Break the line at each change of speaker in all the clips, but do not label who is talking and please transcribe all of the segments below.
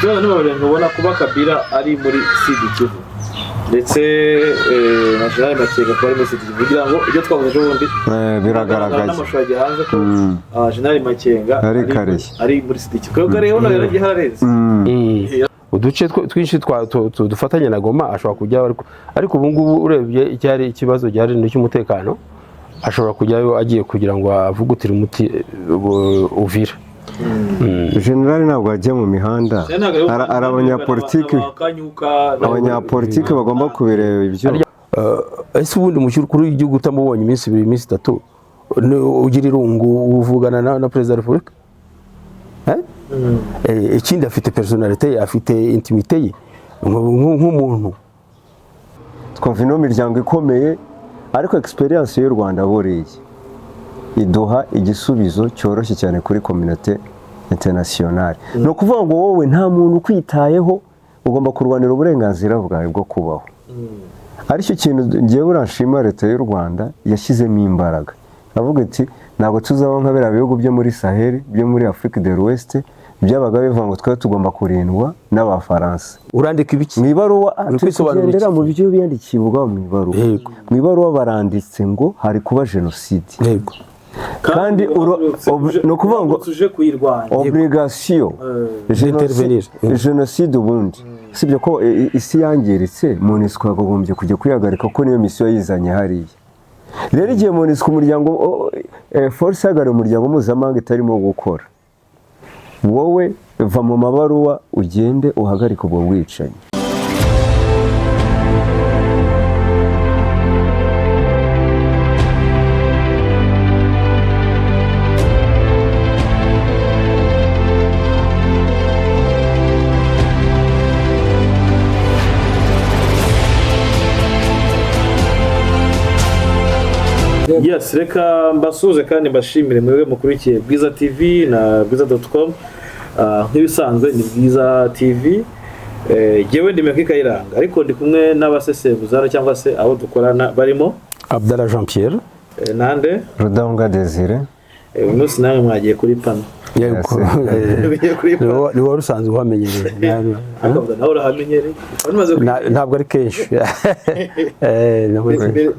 Ikibazo n'abarenga ubona kuba Kabila ari muri Sud Kivu ndetse na General Makenga ko ari muri Sud Kivu kugira ngo ibyo twavuze ejo bundi
biragaragaye
n'amashuri hanze ko General Makenga ari muri Sud Kivu ko rero nawe yaragihareze
uduce twinshi dufatanye na Goma ashobora kujya ariko ubu ngubu urebye icyari ikibazo cyari n'cy'umutekano ashobora kujyayo agiye kugira ngo avugutire umuti Uvira.
General ntabwo ajya mu mihanda ari abanyapolitike bagomba kubireba ibyo
ese ubundi mukuru w'igihugu utamubonye iminsi 2 iminsi 3 ugira irungu uvugana na President wa Repubulika ikindi afite personality afite intimité ye nk'umuntu
twumva ino miryango ikomeye ariko experience y'u Rwanda boreye iduha igisubizo cyoroshye cyane kuri communauté internationale no kuvuga ngo wowe nta muntu kwitayeho ugomba kurwanira uburenganzira bwawe bwo kubaho ari cyo kintu ngiye buranshima leta y'u Rwanda yashyizemo imbaraga avuga ati ntabwo tuzaba nk'abera bihugu byo muri Sahel byo muri Afrique de l'Ouest byabaga bivuga ngo twe tugomba kurindwa n'abafaransa
urandika ibiki
mu ibaruwa tugendera mu byo biyandikibwa mu ibaruwa baranditse ngo hari kuba genocide
yego
kandi no kuvuga ngo
tuje kuyirwanya
obligation genocide ubundi sibyo ko isi yangiritse MONUSCO yagombye kujya kwihagarika ko niyo misiyo yizanye hariya rero igihe MONUSCO umuryango force yagarura umuryango mpuzamahanga itarimo gukora wowe va mu mabaruwa ugende uhagarika ubwo bwicanyi
Yes, reka mbasuze kandi mbashimire mwebwe mukurikiye Bwiza TV na bwiza.com. Nk'ibisanzwe ni Bwiza TV. Jewe ndi Mekika Iranga ariko ndi kumwe n'abasesenguzana cyangwa se abo dukorana barimo
Abdallah Jean Pierre
nande Rudahunga Desire.
Umunsi namwe mwagiye kuri pano.
Ni wari usanzwe uhamenyereye
nawe urahamenyereye
ntabwo ari kenshi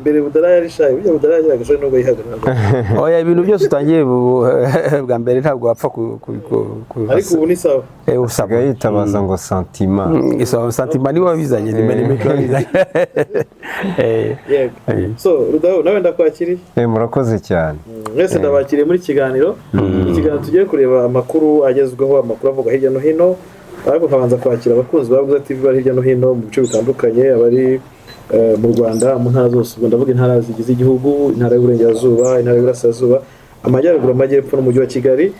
mbere Budara yari shaye burya Budara yagira agasore nubwo yihagarara
oya ibintu byose utangiye bwa mbere ntabwo wapfa
ariko ubu ni sawa
usigaye yitabaza ngo
sentiment niwe wabizanye nimero wabizanye
so Rudaho nawe ndakwakiriye
murakoze cyane
mwese ndabakiriye muri kiganiro ikiganiro tugiye kureba amakuru agezweho amakuru avuga hirya no hino ariko kabanza kwakira abakunzi ba Bwiza TV bari hirya no hino mu bice bitandukanye abari mu Rwanda mu ntara zose ndavuga intara zigize igihugu intara y'uburengerazuba intara y'uburasirazuba amajyaruguru amajyepfo n'umujyi wa Kigali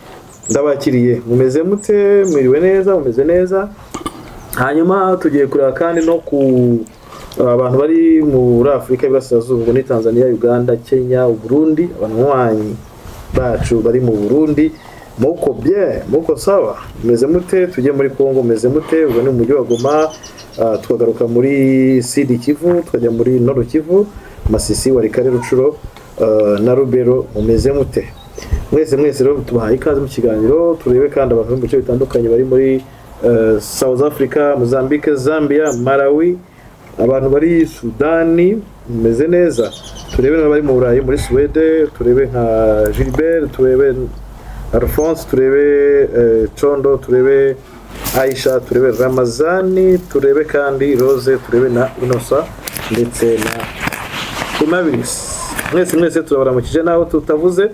ndabakiriye mumeze mute mwiriwe neza mumeze neza hanyuma tugiye kureba kandi no ku abantu bari muri Afrika y'Iburasirazuba ni Tanzania Uganda Kenya Burundi abanwanyi bacu bari mu Burundi muko sawa meze mute tujye muri Kongo meze mute ubwo ni mu mujyi wa Goma twagaruka muri Sud Kivu tukajya muri Nord Kivu Masisi Walikale Rucuro na Rubero mumeze mute mwese rero tubahaye ikaze mu kiganiro turebe kandi abantu mu bice bitandukanye bari muri South Africa Mozambique Zambia Malawi abantu bari Sudani meze neza turebe n'abari mu Burayi muri Sweden turebe nka Gilbert turebe Alphonse turebe Chondo turebe Aisha turebe Ramazani turebe kandi Rose turebe na Inosa ndetse na Kumabis mwese turabaramukije naho tutavuze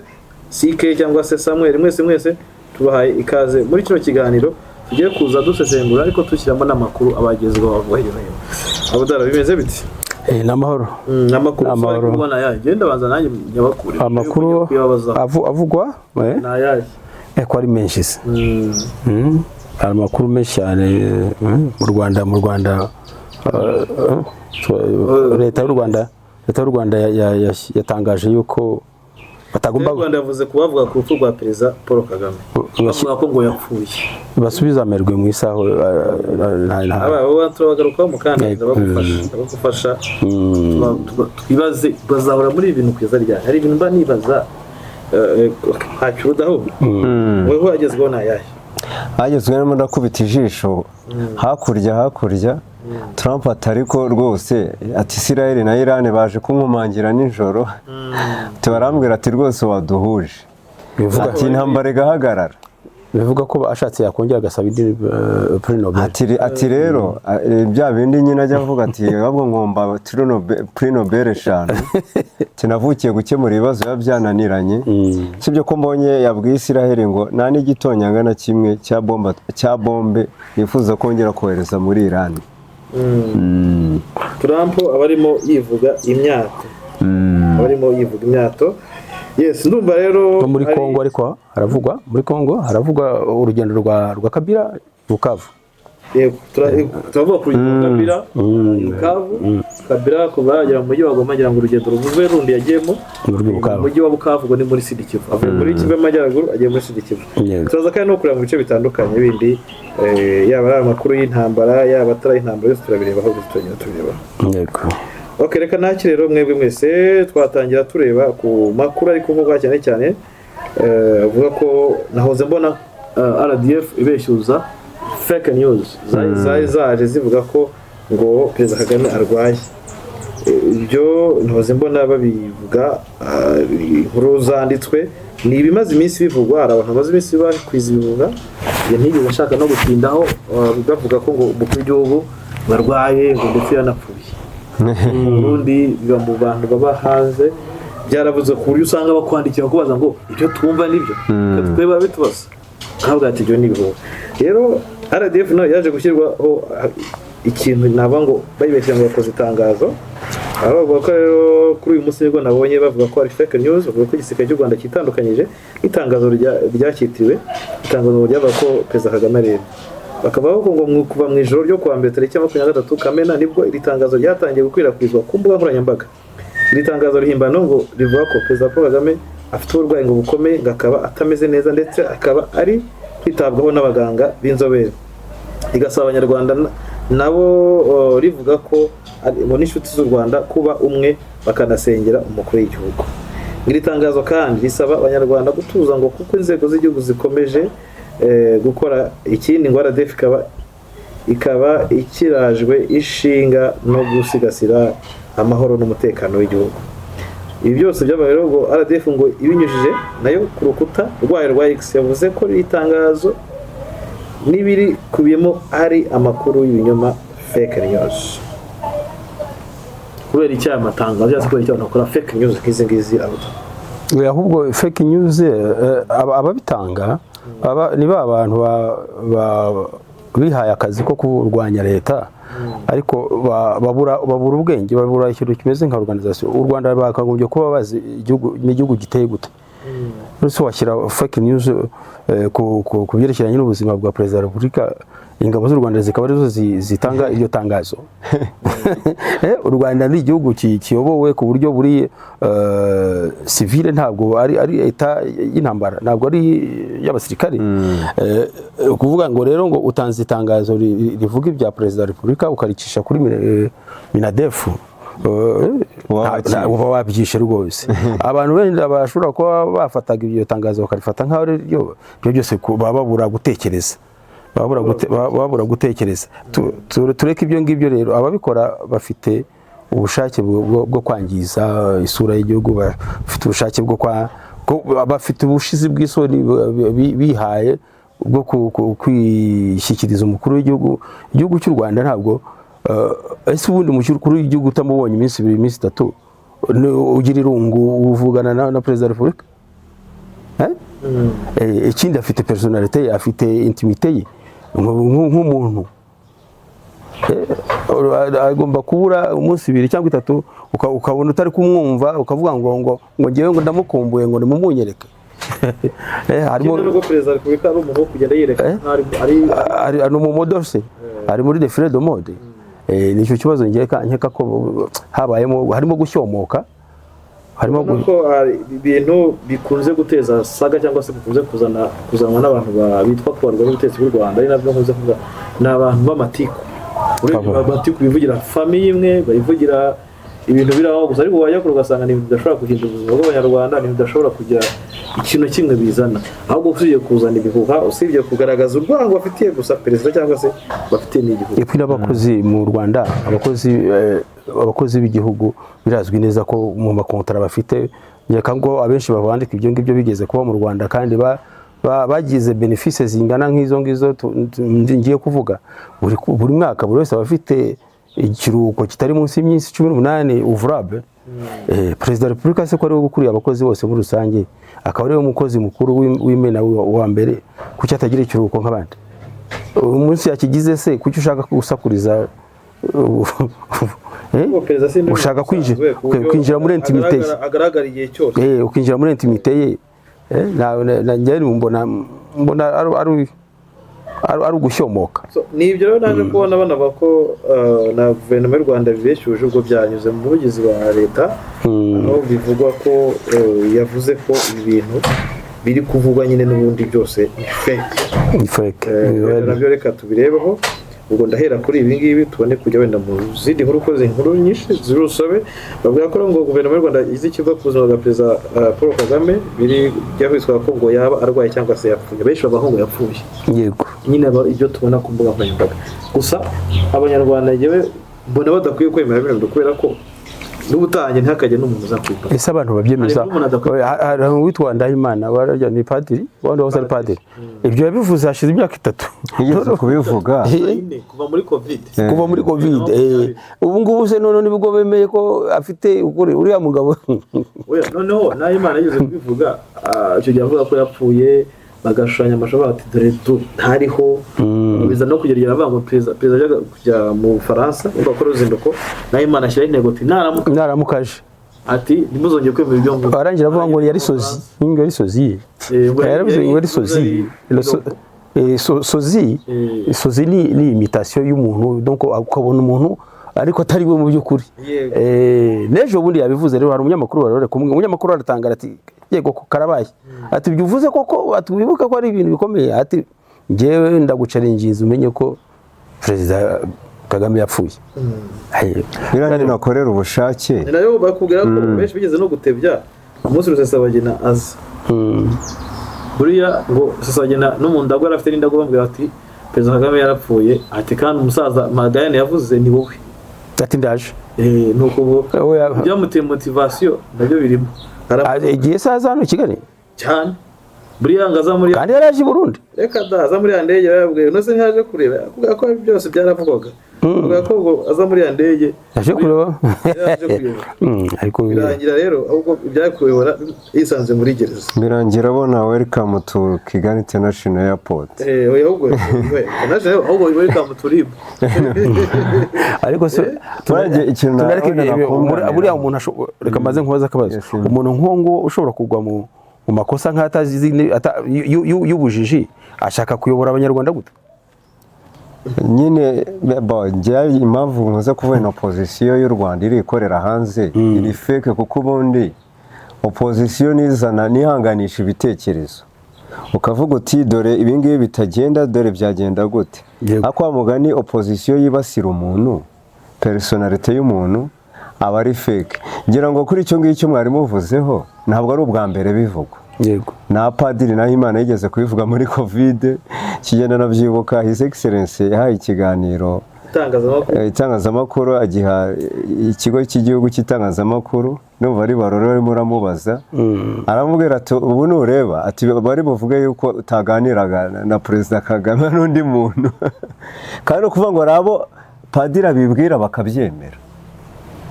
CK cyangwa se Samuel mwese tubahaye ikaze muri kino kiganiro tugiye kuza dusesengura ariko tushyiramo n'amakuru abagezweho bavuga hirya no hino Abudara bimeze biti
n'amahoro
n'amahoro kubona yagenda banza nanjye nyabakure
amakuru avugwa
nayaje
ko ari menshi se amakuru menshi cyane mu Rwanda leta y'u Rwanda yatangaje yuko batagomba
Rwanda yavuze kubavuga ku rupfu rwa Perezida Paul Kagame bavuga ko ngo yapfuye
basubiza amerwe mu isaho
turabagarukaho umukandida bagufasha twibaze bazahora muri ibintu kugeza ryari hari ibintu mba nibaza ntacyo udaho wewe wagezweho nayahe
hagezweho ndakubita ijisho hakurya Trump atari ko rwose ati Israel na Iran baje kunkumangira nijoro tubarambwira ati rwose waduhuje ati intambara igahagarara
bivuga ko ashatse yakongera agasaba indi prix Nobel
ati rero bya bindi nyine ajya avuga ati ahubwo ngomba prix Nobel 5 tinavukiye gukemura ibibazo biba byananiranye sibyo ko mbonye yabwiye Israel ngo nta n'igitonyanga na kimwe cya bombe yifuza kongera kohereza muri Iran.
Trump abarimo yivuga imyato yes ndumva rero
muri Kongo ariko haravugwa muri Kongo haravugwa urugendo rwa Kabila Bukavu
yego turavuga kuri Kabila Bukavu Kabila kuba yagera mu mujyi wa Goma ngira ngo urugendo ruvuze rundi yagiyemo mu mujyi wa Bukavu ngo ni muri Sud Kivu avuye muri Kivu y'Amajyaruguru agiye muri Sud Kivu turaza kandi no kureba mu bice bitandukanye bindi yaba ari amakuru y'intambara yaba atari intambara yose turabireba aho turabireba
yego.
Okay, reka naki rero mwebwe mwese twatangira tureba ku makuru ari kuvugwa cyane avuga ko nahoze mbona RDF ibeshyuza fake news zaje zivuga ko ngo Perezida Kagame arwaye ibyo nahoze mbona babivuga inkuru zanditswe ni ibimaze iminsi bivugwa hari abantu bamaze iminsi bakwizivuga ntigeze ashaka no gutindaho bavuga ko ngo umukuru w'igihugu barwaye ngo ndetse yanapfuye Burundi biba mu bantu baba hanze byaravuze ku buryo usanga bakwandikira kubaza ngo ibyo twumva nibyo tweba bitubaza ntabwo ati byo nibyo rero RDF nayo yaje gushyirwaho ikintu naba ngo bayibeshye ngo bakoze itangazo abavuga ko rero kuri uyu munsi nibwo nabonye bavuga ko ari fake news bavuga ko igisirikare cy'u Rwanda kitandukanyije itangazo ryakitiriwe itangazo ryavuga ko Perezida Kagame areba bakabaho ngo kuva mu ijoro ryo kuwa mbere tariki 23 Kamena nibwo iri tangazo ryatangiye gukwirakwizwa ku mbuga nkoranyambaga. Iri tangazo rihimbano ngo rivuga ko Perezida Paul Kagame afite uburwayi ngo bukomeye ngakaba atameze neza ndetse akaba ari kwitabwaho n'abaganga b'inzobere. Rigasaba abanyarwanda nabo rivuga ko ngo n'inshuti z'u Rwanda kuba umwe bakanasengera umukuru w'igihugu. Iri tangazo kandi risaba abanyarwanda gutuza ngo kuko inzego z'igihugu zikomeje gukora ikindi ngo RDF ikaba ikirajwe ishinga no gusigasira amahoro n'umutekano w'igihugu. Ibi byose byabaye rero ngo RDF ngo ibinyujije nayo ku rukuta rwayo rwa X yavuze ko itangazo nibiri kubiyemo ari amakuru y'ibinyoma fake news. Kubera icyaha amatangazo cyangwa kubera icyaha nakora fake news nk'izi
ahubwo fake news ababitanga ni abantu bihaye akazi ko kurwanya leta ariko babura ubwenge babura ikintu kimeze nka organisation. U Rwanda bakagombye kuba bazi igihugu giteye gute rero washyira fake news ku byerekeranye n'ubuzima bwa Perezida wa Repubulika ingabo z'u Rwanda zikaba arizo zitanga iryo tangazo. U Rwanda ni igihugu kiyobowe ku buryo buri civile ntabwo ari leta y'intambara ntabwo ari y'abasirikare. Kuvuga ngo rero ngo utanze itangazo rivuga ibya Perezida wa Repubulika ukaricisha kuri Minadef wabyishe rwose. Abantu benda bashobora kuba bafataga iyo tangazo bakarifata nk'aho ryo byose baba babura gutekereza babura gutekereza. Tureke ibyo ngibyo rero ababikora bafite ubushake bwo kwangiza isura y'igihugu bafite ubushake bafite ubushizi bw'isoni bihaye bwo kwishyikiriza umukuru w'igihugu. Igihugu cy'u Rwanda ntabwo ese ubundi umukuru w'igihugu utamubonye iminsi 2 iminsi 3 ugira irungu uvugana na Perezida wa Repubulika. Ikindi afite personalite afite intimite ye nk'umuntu agomba kubura umunsi 2 cyangwa 3 ukabona utari kumwumva ukavuga ngo ngewe ngo ndamukumbuye ngo nimumunyereke.
Harimo n'ubwo Perezida wa Repubulika ari umuntu kugenda yereka
ari mu modose ari muri defile de mode. Nicyo kibazo nkeka ko harimo gushyomoka harimo
ko ibintu bikunze guteza saga cyangwa se bikunze kuzanwa n'abantu bitwa ko barwanya ubutegetsi bw'u Rwanda ari nabyo nkunze kuvuga n'abantu b'amatiku. Amatiku bivugira famille imwe bayivugira ibintu biraho gusa ariko wajya kurugasanga ni bidashobora kuhindura ubuzima bw'abanyarwanda ni bidashobora kugira ikintu kimwe bizana, ahubwo usibye kuzana ibihuha, usibye kugaragaza urwango bafitiye gusa perezida cyangwa se bafitiye n'igihugu.
Epfo n'abakozi mu Rwanda, abakozi b'igihugu birazwi neza ko mu makontara bafite, reka ngo abenshi babandika ibyo ngibyo bigeze kuba mu Rwanda kandi bagize benefice zingana nk'izo ngizo ngiye kuvuga. Buri mwaka buri wese aba afite ikiruhuko kitari munsi y'iminsi 18 ouvrable. Perezida wa Repubulika se ko ari we gukuriye abakozi bose muri rusange, akaba ari we mukozi mukuru w'imena wa mbere, kuki atagira ikiruhuko nk'abandi? Umunsi yakigize se kuki ushaka gusakuriza? Ushaka kwinjira muri intimite ye,
agaragara igihe cyose,
ukinjira muri intimite ye. Njye mbona ari ugushomoka.
Nibyo rero naje kubona banaba ko na guverinoma y'u Rwanda bibeshyuje ubwo byanyuze mu buvugizi wa leta, aho bivugwa ko yavuze ko ibintu biri kuvugwa nyine n'ubundi byose ni fake. Nabyo reka tubirebeho, ubwo ndahera kuri ibi ngibi tubone kujya wenda mu zindi nkuru, ko inkuru nyinshi zirusobe. Bavuga ko ngo guverinoma y'u Rwanda izi kivuga ku buzima bwa perezida Paul Kagame biri byahwiswa ko ngo yaba arwaye cyangwa se yapfuye. Benshi bavuga ngo yapfuye,
yego,
nyine ibyo tubona ku mbuga nkoranyambaga. Gusa abanyarwanda yewe mbona badakwiye kwemera bino kubera ko n'ubutangiye ntakajya n'umuntu uzakwita.
Ese abantu babyemeza, hari uwitwa Ndahimana warajya ni padiri, wandi wose ari padiri, ibyo yabivuze hashize imyaka 3
yigeze kubivuga
kuva muri covid.
Ubu ngubu se none nibwo bemeye ko afite ukuri uriya mugabo.
Noneho Ndahimana yigeze kubivuga, icyo gihe avuga ko yapfuye, bagashushanya amashusho bati dore ntariho, biza no kugerageza avuga perezida ajya kujya mu Faransa ugakora uruzinduko, Ndahimana ashyira intego ati
naramukaje,
ati nimuzongeye kwemera ibyo mvuga.
Arangira avuga ngo yari sozi, ngo yari sozi, yaravuze ngo yari sozi. Sozi ni imitation y'umuntu, donc ukabona umuntu ariko atari we mu by'ukuri. Nejo bundi yabivuze rero, hari umunyamakuru warore kumwe, umunyamakuru aratangara ati yego ko karabaye, ati byuvuze koko, atubibuka ko ari ibintu bikomeye, ati ngewe ndagucaringiza umenye ko perezida Kagame yapfuye.
Birani nakorera ubushake.
Nayo bakubwira ko benshi bigeze no gutebya umunsi Rusesabagina aza. Buriya ngo Rusesabagina no mu ndago arafite n'indago bambwira ati perezida Kagame yarapfuye, ati kandi umusaza Magayane yavuze ni wowe.
Ati ndaje.
Nuko byamuteye motivation nabyo birimo.
Igihe saza hano Kigali
cyane. Buriya ngaza muri
kandi yaraje i Burundi.
Reka aza muri ya ndege yarabwiye no se ntaje kureba, kuvuga ko byose byaravugwaga. Kuvuga ko ngo aza muri ya ndege
yaje kureba. Ariko
birangira rero ahubwo ibyakuyobora yisanze muri gereza.
Birangira bona welcome to Kigali International Airport.
Oya ahubwo ahubwo welcome to RIB.
Ariko se
turaje ikintu
buriya umuntu reka maze nkubaza akabazo, umuntu nkongo ushobora kugwa mu makosa nk'atazi y'ubujiji ashaka kuyobora abanyarwanda gute?
Nyine njye impamvu nkoza kuvuga opozisiyo y'u Rwanda iri ikorera hanze iri fake, kuko ubundi opozisiyo nizana nihanganisha ibitekerezo, ukavuga uti dore ibi ngibi bitagenda, dore byagenda gute. Akwa mugani opozisiyo yibasira umuntu, personality y'umuntu, aba ari fake. Ngira ngo kuri icyo ngicyo mwari muvuzeho ntabwo ari ubwa mbere bivugwa.
Yego,
na padiri Ndahimana yigeze kubivuga muri covid, kigenda nabyibuka. His Excellency yahaye ikiganiro itangazamakuru, agiha ikigo cy'igihugu cy'itangazamakuru, numva ari barore barimo ramubaza, aramubwira ati ubu nureba ati bari buvuge yuko utaganiraga na perezida Kagame n'undi muntu. Kandi kuvuga ngo rabo padiri abibwira bakabyemera.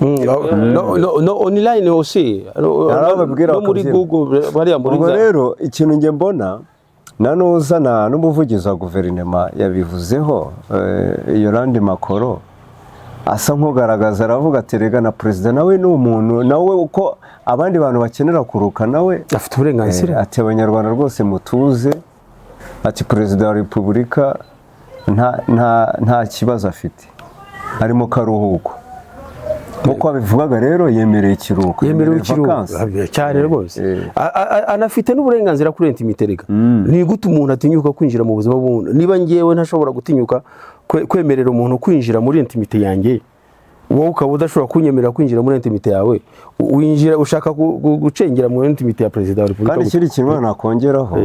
No online aussi no muri Google bari amuriza.
Rero ikintu nge mbona nanuzana n'umuvugizi wa guverinoma yabivuzeho, Yolande Makoro asa nk'ugaragaza, aravuga ati rega na perezida nawe ni umuntu, nawe uko abandi bantu bakenera kuruka nawe
afite uburenganzira.
Ati abanyarwanda rwose mutuze, ati perezida wa repubulika nta kibazo afite, ari mu karuhuko. Nkuko abivugaga rero yemereye ikiruhuko,
cyane rwose. Anafite n'uburenganzira kuri intimite rega. Ni gute umuntu atinyuka kwinjira mu buzima bw'umuntu? Niba ngewe ntashobora gutinyuka kwemerera umuntu kwinjira muri intimite yanjye, wowe ukaba udashobora kunyemerera kwinjira muri intimite yawe, winjira ushaka gucengera muri intimite ya perezida wa repubulika.
kandi ikindi kintu nakongeraho,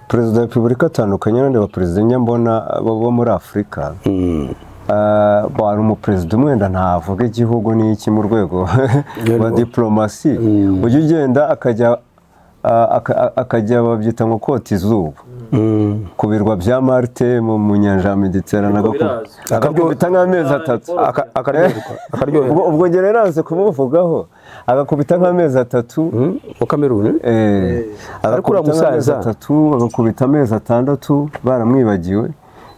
perezida wa repubulika atandukanye n'abandi baperezida nyambona bo muri Afurika. Hari umuperezida umwenda ntavuga igihugu n'iki mu rwego rwa diplomasi, ujya ugenda akajya babyita ngo kota izuba ku birwa bya Marte mu nyanja ya Mediterane, agakubita nk'amezi 3 ubwo ngere naze kumuvugaho, agakubita nk'amezi 3
mu Kameruni,
ariko uriya musaza agakubita amezi 6 baramwibagiwe,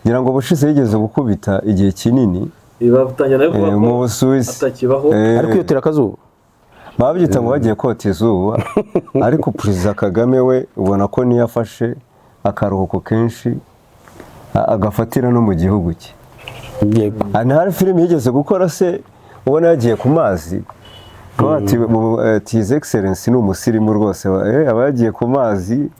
ngira ngo bushize yigeze gukubita igihe kinini mu Busuwisi,
ariko yotera akazuba
babyita ngo bagiye kota izuba. Ariko Perezida Kagame we ubona ko niyo afashe akaruhuko kenshi agafatira no mu gihugu cye. Hari filime yigeze gukora se ubona yagiye ku mazi, His Excellency ni umusirimu rwose, aba yagiye ku mazi,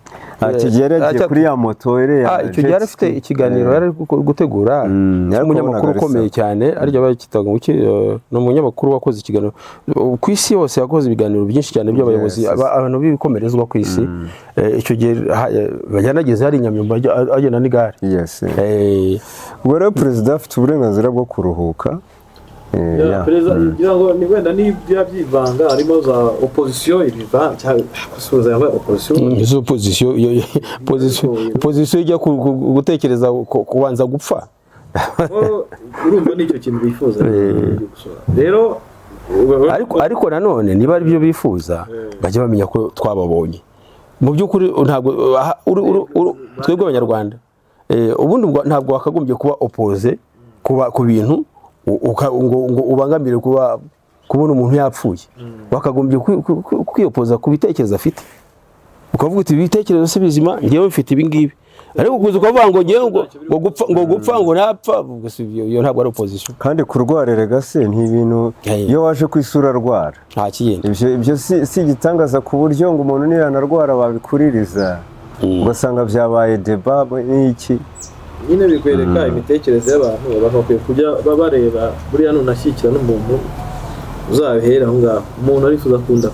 yagiye kuri ya moto
icyo gihe afite ikiganiro yari gutegura, umunyamakuru ukomeye cyane, arya bakitaga ngo ni umunyamakuru wakoze ikiganiro ku isi yose, yakoze ibiganiro byinshi cyane by'abayobozi, abantu b'ibikomerezwa ku isi. Icyo gihe yanageze hari Nyamyumba agenda n'igare.
Ubwo rero perezida afite uburenganzira bwo kuruhuka.
Perezida ngira ngo ni wenda n'ibyo byivanga, harimo za opposition opposition ijya gutekereza kubanza gupfa. Urumva nicyo kintu bifuza rero,
ariko nanone niba ari byo bifuza bajya bamenya ko twababonye mu by'ukuri. Ntabwo twebwe abanyarwanda ubundi ntabwo wakagombye kuba opposé ku bintu ngo ubangamire kubona umuntu yapfuye. Wakagombye kwiyopoza ku bitekerezo afite, ukavuga uti ibitekerezo si bizima, ngewe mfite ibi ngibi. Ariko kuza ukavuga ngo ngewe ngo gupfa ngo napfa, iyo ntabwo ari opposition.
Kandi kurwarira gase ni ibintu, iyo waje kwisura rwara
nta kiyenda,
ibyo si igitangaza ku buryo ngo umuntu niyanarwara babikuririza ugasanga byabaye deba n'iki.
Nyine bikwereka imitekerereze y'abantu, bakwiye kujya bareba buriya nunashyikira n'umuntu uzabihera aho ngaho. Umuntu arifuza kunda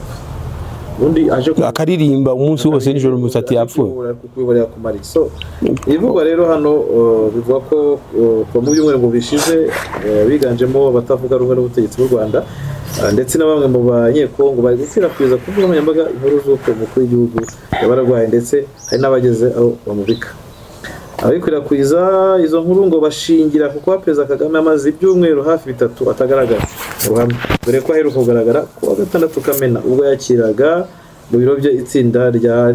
undi aje
akaririmba umunsi wose nijoro umusati yapfuye
kubiborera ku mariso. Ibivugwa rero hano bivuga ko mu byumweru ngo bishize biganjemo abatavuga rumwe n'ubutegetsi bw'u Rwanda ndetse na bamwe mu banyekongo bari gukwirakwiza ku mbuga nkoranyambaga inkuru z'uko umukuru w'igihugu yabarwaye, ndetse hari n'abageze aho bamubika. Abikwirakwiza izo nkuru ngo bashingira kuko Perezida Kagame amaze ibyumweru hafi 3 atagaragara uruhame, dore ko aheruka kugaragara ku wa 6 Kamena ubwo yakiraga mu biro bye itsinda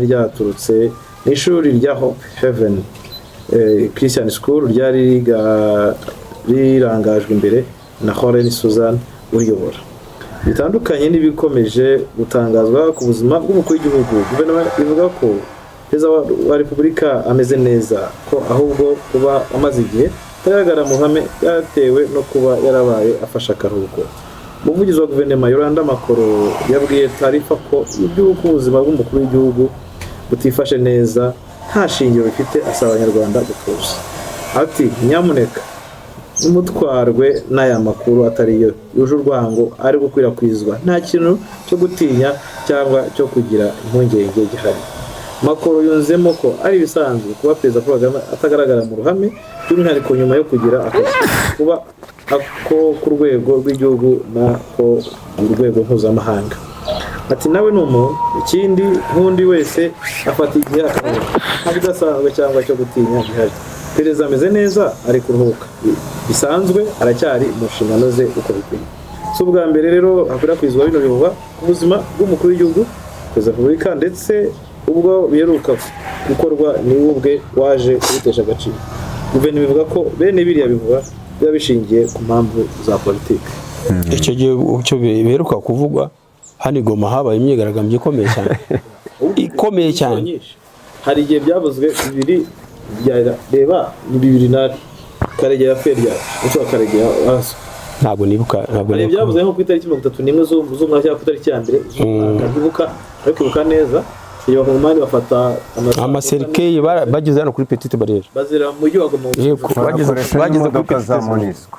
ryaturutse n'ishuri rya Hope Heaven Christian School ryari rirangajwe imbere na Horen Susan uyobora. Bitandukanye n'ibikomeje gutangazwa ku buzima bw'umukuru w'igihugu, guverinoma ivuga ko Perezida wa Repubulika ameze neza, ko ahubwo kuba amaze igihe atagaragara mu ruhame yatewe no kuba yarabaye afasha akaruhuko. Umuvugizi wa guverinoma Yolanda Makoro yabwiye Tarifa ko iby'uko ubuzima bw'umukuru w'igihugu butifashe neza nta shingiro bifite, asaba Abanyarwanda gutuza. Ati nyamuneka umutwarwe n'aya makuru atariyo yuje urwango ari gukwirakwizwa, nta kintu cyo gutinya cyangwa cyo kugira impungenge gihari. Makoro yunzemo ko ari bisanzwe kuba Perezida Paul Kagame atagaragara mu ruhame, by'umwihariko nyuma yo kugira akazi kuba ako ku rwego rw'igihugu na ko ku rwego mpuzamahanga. Ati nawe ni umuntu, ikindi nk'undi wese afata igihe nta bidasanzwe cyangwa cyo gutinya gihari. Perezida ameze neza, ari kuruhuka bisanzwe, aracyari mu nshingano ze uko bikwiye. Si ubwa mbere rero hakwirakwizwa bino bihuha ku buzima bw'umukuru w'igihugu Perezida wa Repubulika, ndetse ubwo biheruka gukorwa ni ubwe waje kubitesha agaciro. Guverinoma ivuga ko bene biriya bivuga biba bishingiye ku mpamvu za politiki.
Icyo gihe cyo biheruka kuvugwa hano i Goma habaye imyigaragambyo ikomeye cyane.
Hari igihe byavuzwe bibiri reba ni 2000 na Karegeya Feria uko Karegeya araso.
Ntabwo nibuka
byavuze nko ku itariki 31 z'umwaka cyangwa ku itariki ya mbere nkibuka, ariko ibuka neza iyo Abakongomani bafata
amaserikeye bageze hano kuri Petite Barriere
bazira mu mujyi wa Goma.
bageze kuri
za MONUSCO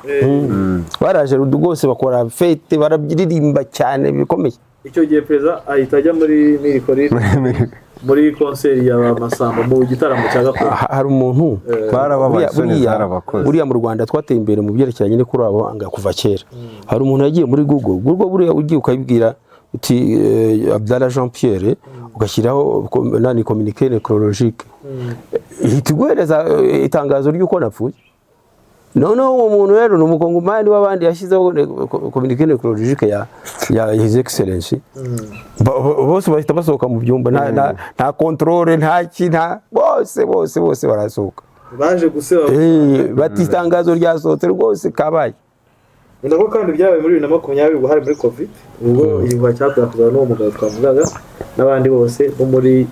baraje rwose bakora fete barabiririmba cyane bikomeye.
Icyo gihe perezida ahita ajya muri Mirikori muri konseri ya Masamba mu gitaramo cya gakondo.
Hari umuntu buriya mu Rwanda twateye imbere mu byerekeranye n'ikoranabuhanga kuva kera. Hari umuntu yagiye muri Google buriya ugiye ukabibwira uti Abdallah Jean Pierre ugashyiraho nani communiqué nécrologique ihita iguhereza itangazo ry'uko napfuye. Noneho uwo muntu rero ni umukongomani w'abandi yashyizeho communiqué nécrologique ya His Excellency. Bose bahita basohoka mu byumba nta contrôle nta bose barasohoka
baje guseba
bati itangazo ryasohotse rwose kabaye.
Nako kandi byabaye muri 2020 hari muri Covid ubwo igihugu cyakwirakuzwa n'uwo mugabo twavugaga n'abandi bose bo muri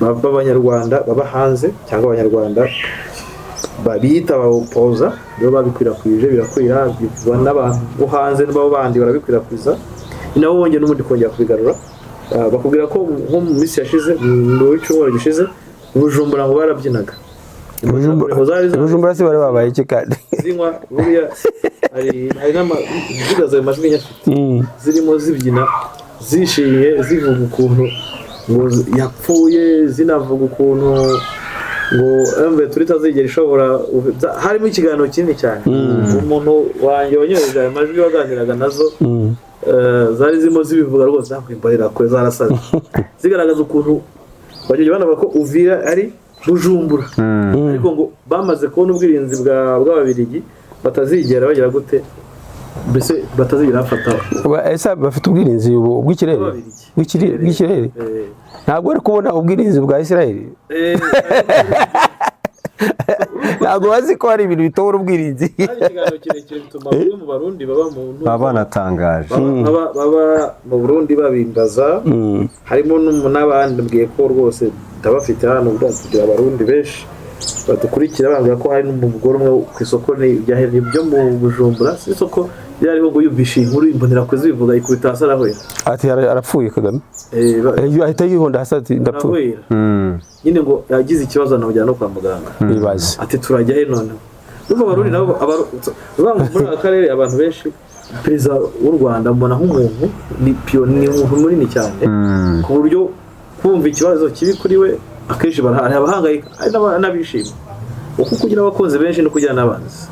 b'Abanyarwanda baba hanze cyangwa Abanyarwanda babita bawopoza nibo babikwirakwije birakwira bivugwa n'abantu bo hanze n'abo bandi barabikwirakwiza nabo bongeye n'umundi kongera kubigarura bakubwira ko nko mu minsi yashize mu cyumweru gishize Bujumbura ngo barabyinaga.
Bujumbura se bari babaye iki kandi
zinywa buriya hari n'amazigazo amajwi nyafite zirimo zibyina zishimye zivuga ukuntu ngo yapfuye zinavuga ukuntu ngo embe turitazigera ishobora harimo ikiganiro kinini cyane umuntu wanjye wanyoheje ayo majwi waganiraga nazo zari zirimo zibivuga rwose nakwimbarira kwe zarasaze zigaragaza ukuntu bagiye bana bako Uvira ari Bujumbura ariko ngo bamaze kubona ubwirinzi bw'Ababiligi batazigera bagira gute mbese batazigera bafata
esa bafite ubwirinzi bw'ikirere ntabwo ari kubona ubwirinzi bwa Israel ntabwo bazi ko hari ibintu bitobora ubwirinzi.
Ikiganiro kirekire bituma bamwe mu Barundi baba mu
banatangaje
baba mu Burundi babimbaza harimo n'abandi mbwiye ko rwose ndabafite hano kugira Abarundi benshi badukurikira bambwira ko hari n'umugore umwe ku isoko byo mu Bujumbura si isoko yariho ngo yubisha inkuru imbonera kuzivuga ikubita hasi arahoye
ati arapfuye Kagame ahita yihonda hasi ati ndapfuye
nyine ngo yagize ikibazo namujyana no kwa muganga
bibaze
ati turajya he none n'ubu Abarundi nabo muri aka karere abantu benshi perezida w'u Rwanda mbona nk'umuntu ni umuntu munini cyane ku buryo kumva ikibazo kibi kuri we akenshi barahangayika n'abishima uko kugira abakunzi benshi no kugira n'abanzi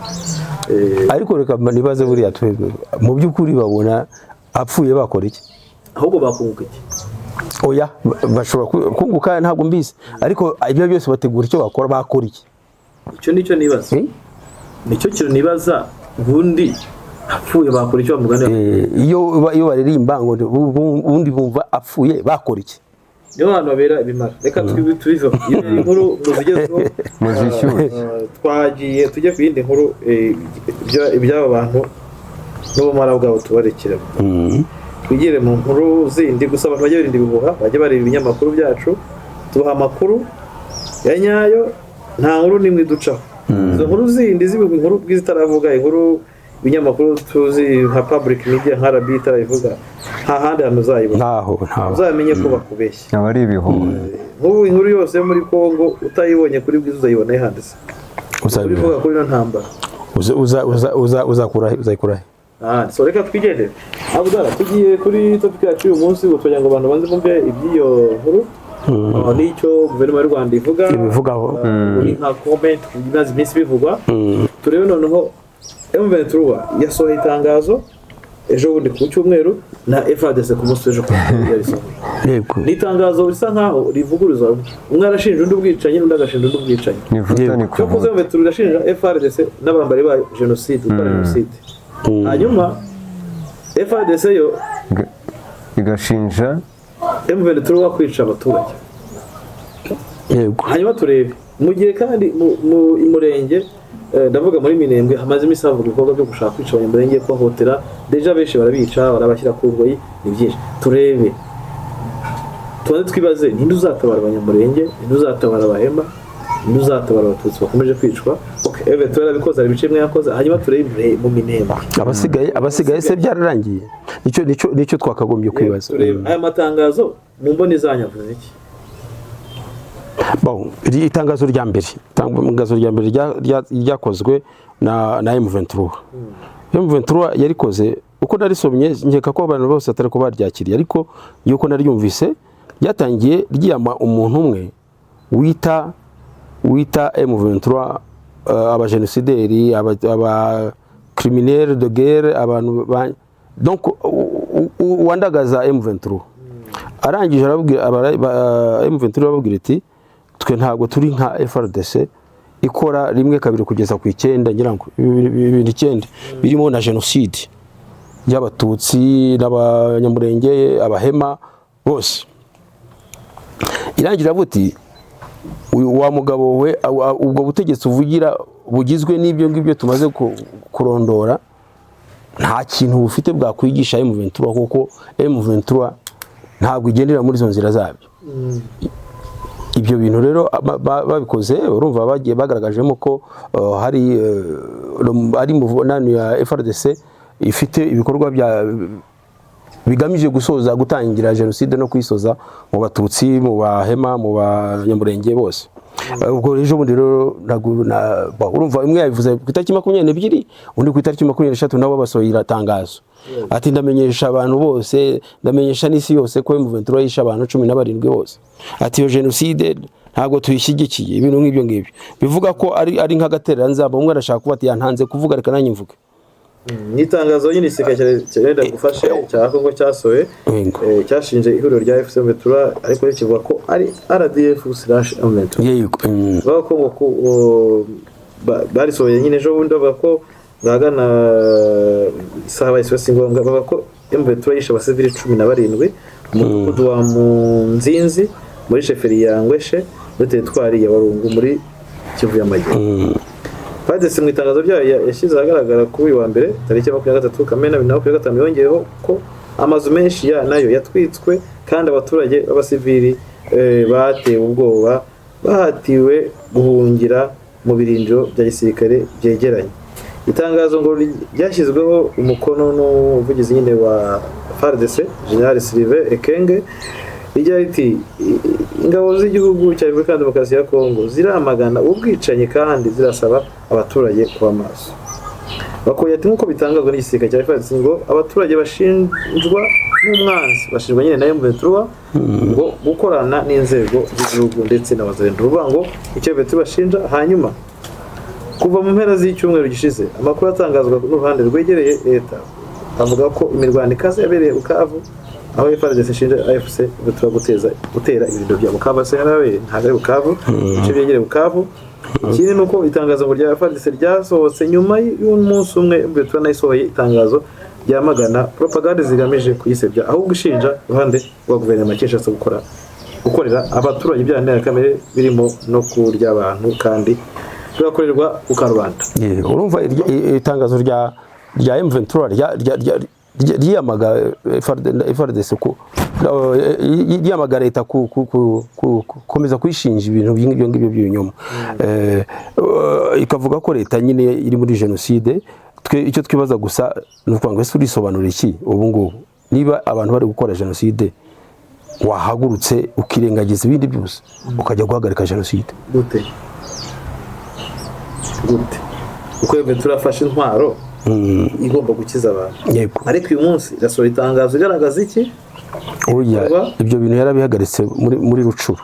ariko reka nibaze buriya twebwe mu by'ukuri babona apfuye bakora iki
ahubwo bakunguka iki
oya bashobora kunguka ntabwo mbizi ariko ibyo byose bategura icyo bakora iki
icyo nicyo nibaza nicyo kintu nibaza ubundi apfuye bakora icyo bamugana
iyo baririmba ngo ubundi bumva apfuye bakora iki
niyo hantu habera ibimara reka tubive iyo inkuru muzigezweho twagiye tujye ku yindi nkuru iby'aba bantu n'ubumara bwabo tubarekere twigire mu nkuru zindi gusa abantu bajya birinda ibihuha bajya bareba ibinyamakuru byacu tubaha amakuru ya nyayo nta nkuru n'imwe iducaho izo nkuru zindi inkuru bw'izitaravuga inkuru ibinyamakuru tuzi nka public media nka RBA itarayivuga nta handi hantu uzayibona
ntaho
uzamenye ko bakubeshya
aba ari ibihuha
nk'ubu inkuru yose yo muri Kongo utayibonye kuri bwiza uzayibona handitse uzabivuga kuri no ntambara uzakura so reka twigendere Abdallah tugiye kuri topic yacu uyu munsi kugira ngo abantu banze bumve iby'iyo nkuru n'icyo guverinoma y'u Rwanda
ibivugaho
uri nka comment bimaze iminsi bivugwa turebe noneho M23 yasohoye itangazo ejo bundi ku cyumweru na FARDC ku munsi w'ejo
yego
ni itangazo risa nkaho rivuguruza umwe arashinja undi ubwicanyi n'undi agashinja undi ubwicanyi cyo kuze M23 irashinja FARDC n'abambari ba genocide gukora genocide hanyuma FARDC yo
igashinja
M23 kwica abaturage
yego
hanyuma turebe mu gihe kandi mu imurenge ndavuga muri Minembwe hamaze iminsi havuga ibikorwa byo gushaka kwica abanyamurenge kubahohotera deja benshi barabica barabashyira ku ngoyi ni byinshi turebe tubanze twibaze ninde uzatabara abanyamurenge ninde uzatabara abahema ninde uzatabara abatutsi bakomeje kwicwa eventually abikoze ari bice mwe yakoze hanyuma turebe mu Minembwe
abasigaye se byararangiye nicyo twakagombye kwibaza
aya matangazo mu mboni zanyavuze iki
Bon, itangazo rya mbere ryakozwe na M23. M23 yarikoze uko narisomye nkeka ko abantu bose atari ko baryakiriye, ariko yuko naryumvise ryatangiye ryiyama umuntu umwe wita M23 abajenosideri, aba criminels de guerre, abantu donc wandagaza M23. Arangije arabwira M23 arababwira ati twe ntabwo turi nka FRDC ikora rimwe kabiri kugeza ku 9 ngira ngo 9 birimo na genocide y'abatutsi n'abanyamurenge, abahema bose. Irangira buti wa mugabo we ubwo butegetsi uvugira bugizwe n'ibyo ngibyo tumaze kurondora, nta kintu bufite bwakwigisha M23 kuko M23 ntabwo igendera muri zo nzira zabyo. Ibyo bintu rero babikoze, urumva bagiye bagaragajemo ko ari muvunano ya FRDC ifite ibikorwa bigamije gutangira genocide no kwisoza mu batutsi, mu bahema, mu banyamurenge bose. Ubwo ejo bundi rero urumva imwe yabivuze ku itariki 22, undi ku itariki 23 nabo basohoye iratangazo ati ndamenyesha abantu bose, ndamenyesha n'isi yose ko M23 yisha abantu 17 bose, ati iyo genocide ntabwo tuyishyigikiye. Ibintu nk'ibyo ngibyo bivuga ko ari nk'agatereranzamba. Umwe arashaka kuba ati yantanze kuvuga, reka nanjye mvuge.
Nitangazo nyine cyenda gufasha cya Kongo cyasoye cyashinje ihuriro rya M23, ariko kivuga ko ari RDF/M23. Yego ko barisoye nyine ejo bundi bavuga ko bagana saba isose ngombwa, bavuga ko M23 yishe abasivili 17 mu mudugudu wa Munzinzi muri sheferi ya Ngweshe muri teritwari ya Warungu muri Kivu y'Amajyepfo. Padesi mu itangazo ryayo yashyize ahagaragara kuri uyu wa mbere tariki 23 Kamena 2025 yongeyeho ko amazu menshi nayo yatwitswe kandi abaturage b'abasivili batewe ubwoba bahatiwe guhungira mu birindiro bya gisirikare byegeranye. Itangazo ngo ryashyizweho umukono n'umuvugizi nyine wa FARDC General Sylvain Ekenge, rijya riti ingabo z'igihugu cya Repubulika Demokarasi ya Kongo ziramagana ubwicanyi kandi zirasaba abaturage kuba maso. Bakoye ati nk'uko bitangazwa n'igisirikare cya FARDC ngo abaturage bashinjwa n'umwanzi, bashinjwa nyine na M23 ngo gukorana n'inzego z'igihugu ndetse n'abazarendo. Rubango icyo M23 bashinja. Hanyuma kuva mu mpera z'icyumweru gishize amakuru atangazwa n'uruhande rwegereye leta avuga ko imirwano ikaze yabereye Bukavu, aho FARDC ishinja AFC gutera ibintu bya Bukavu. Serawe ntabwo ari Bukavu, icyo byegereye Bukavu. Ikindi nuko itangazo rya FARDC ryasohotse nyuma y'umunsi umwe M23 nayisohoye itangazo ryamagana propaganda zigamije kuyisebya, ahubwo ishinja ruhande rwa guverinoma Kinshasa gukorera abaturage ibyaha kamere birimo no kurya abantu kandi bigakorerwa ku karubanda.
Urumva itangazo rya M23 ryiyamaga FARDC ko ryiyamaga leta komeza kwishinja ibintu by'ibyo ngibyo by'inyuma, ikavuga ko leta nyine iri muri genocide. Icyo twibaza gusa nuko ngo ese urisobanura iki ubu ngubu, niba abantu bari gukora genocide wahagurutse ukirengagiza ibindi byose ukajya guhagarika genocide
gute uko turafashe intwaro igomba gukiza abantu? Ariko uyu munsi irasohora itangazo igaragaza iki?
Oya, ibyo bintu yarabihagaritse muri Rucuru,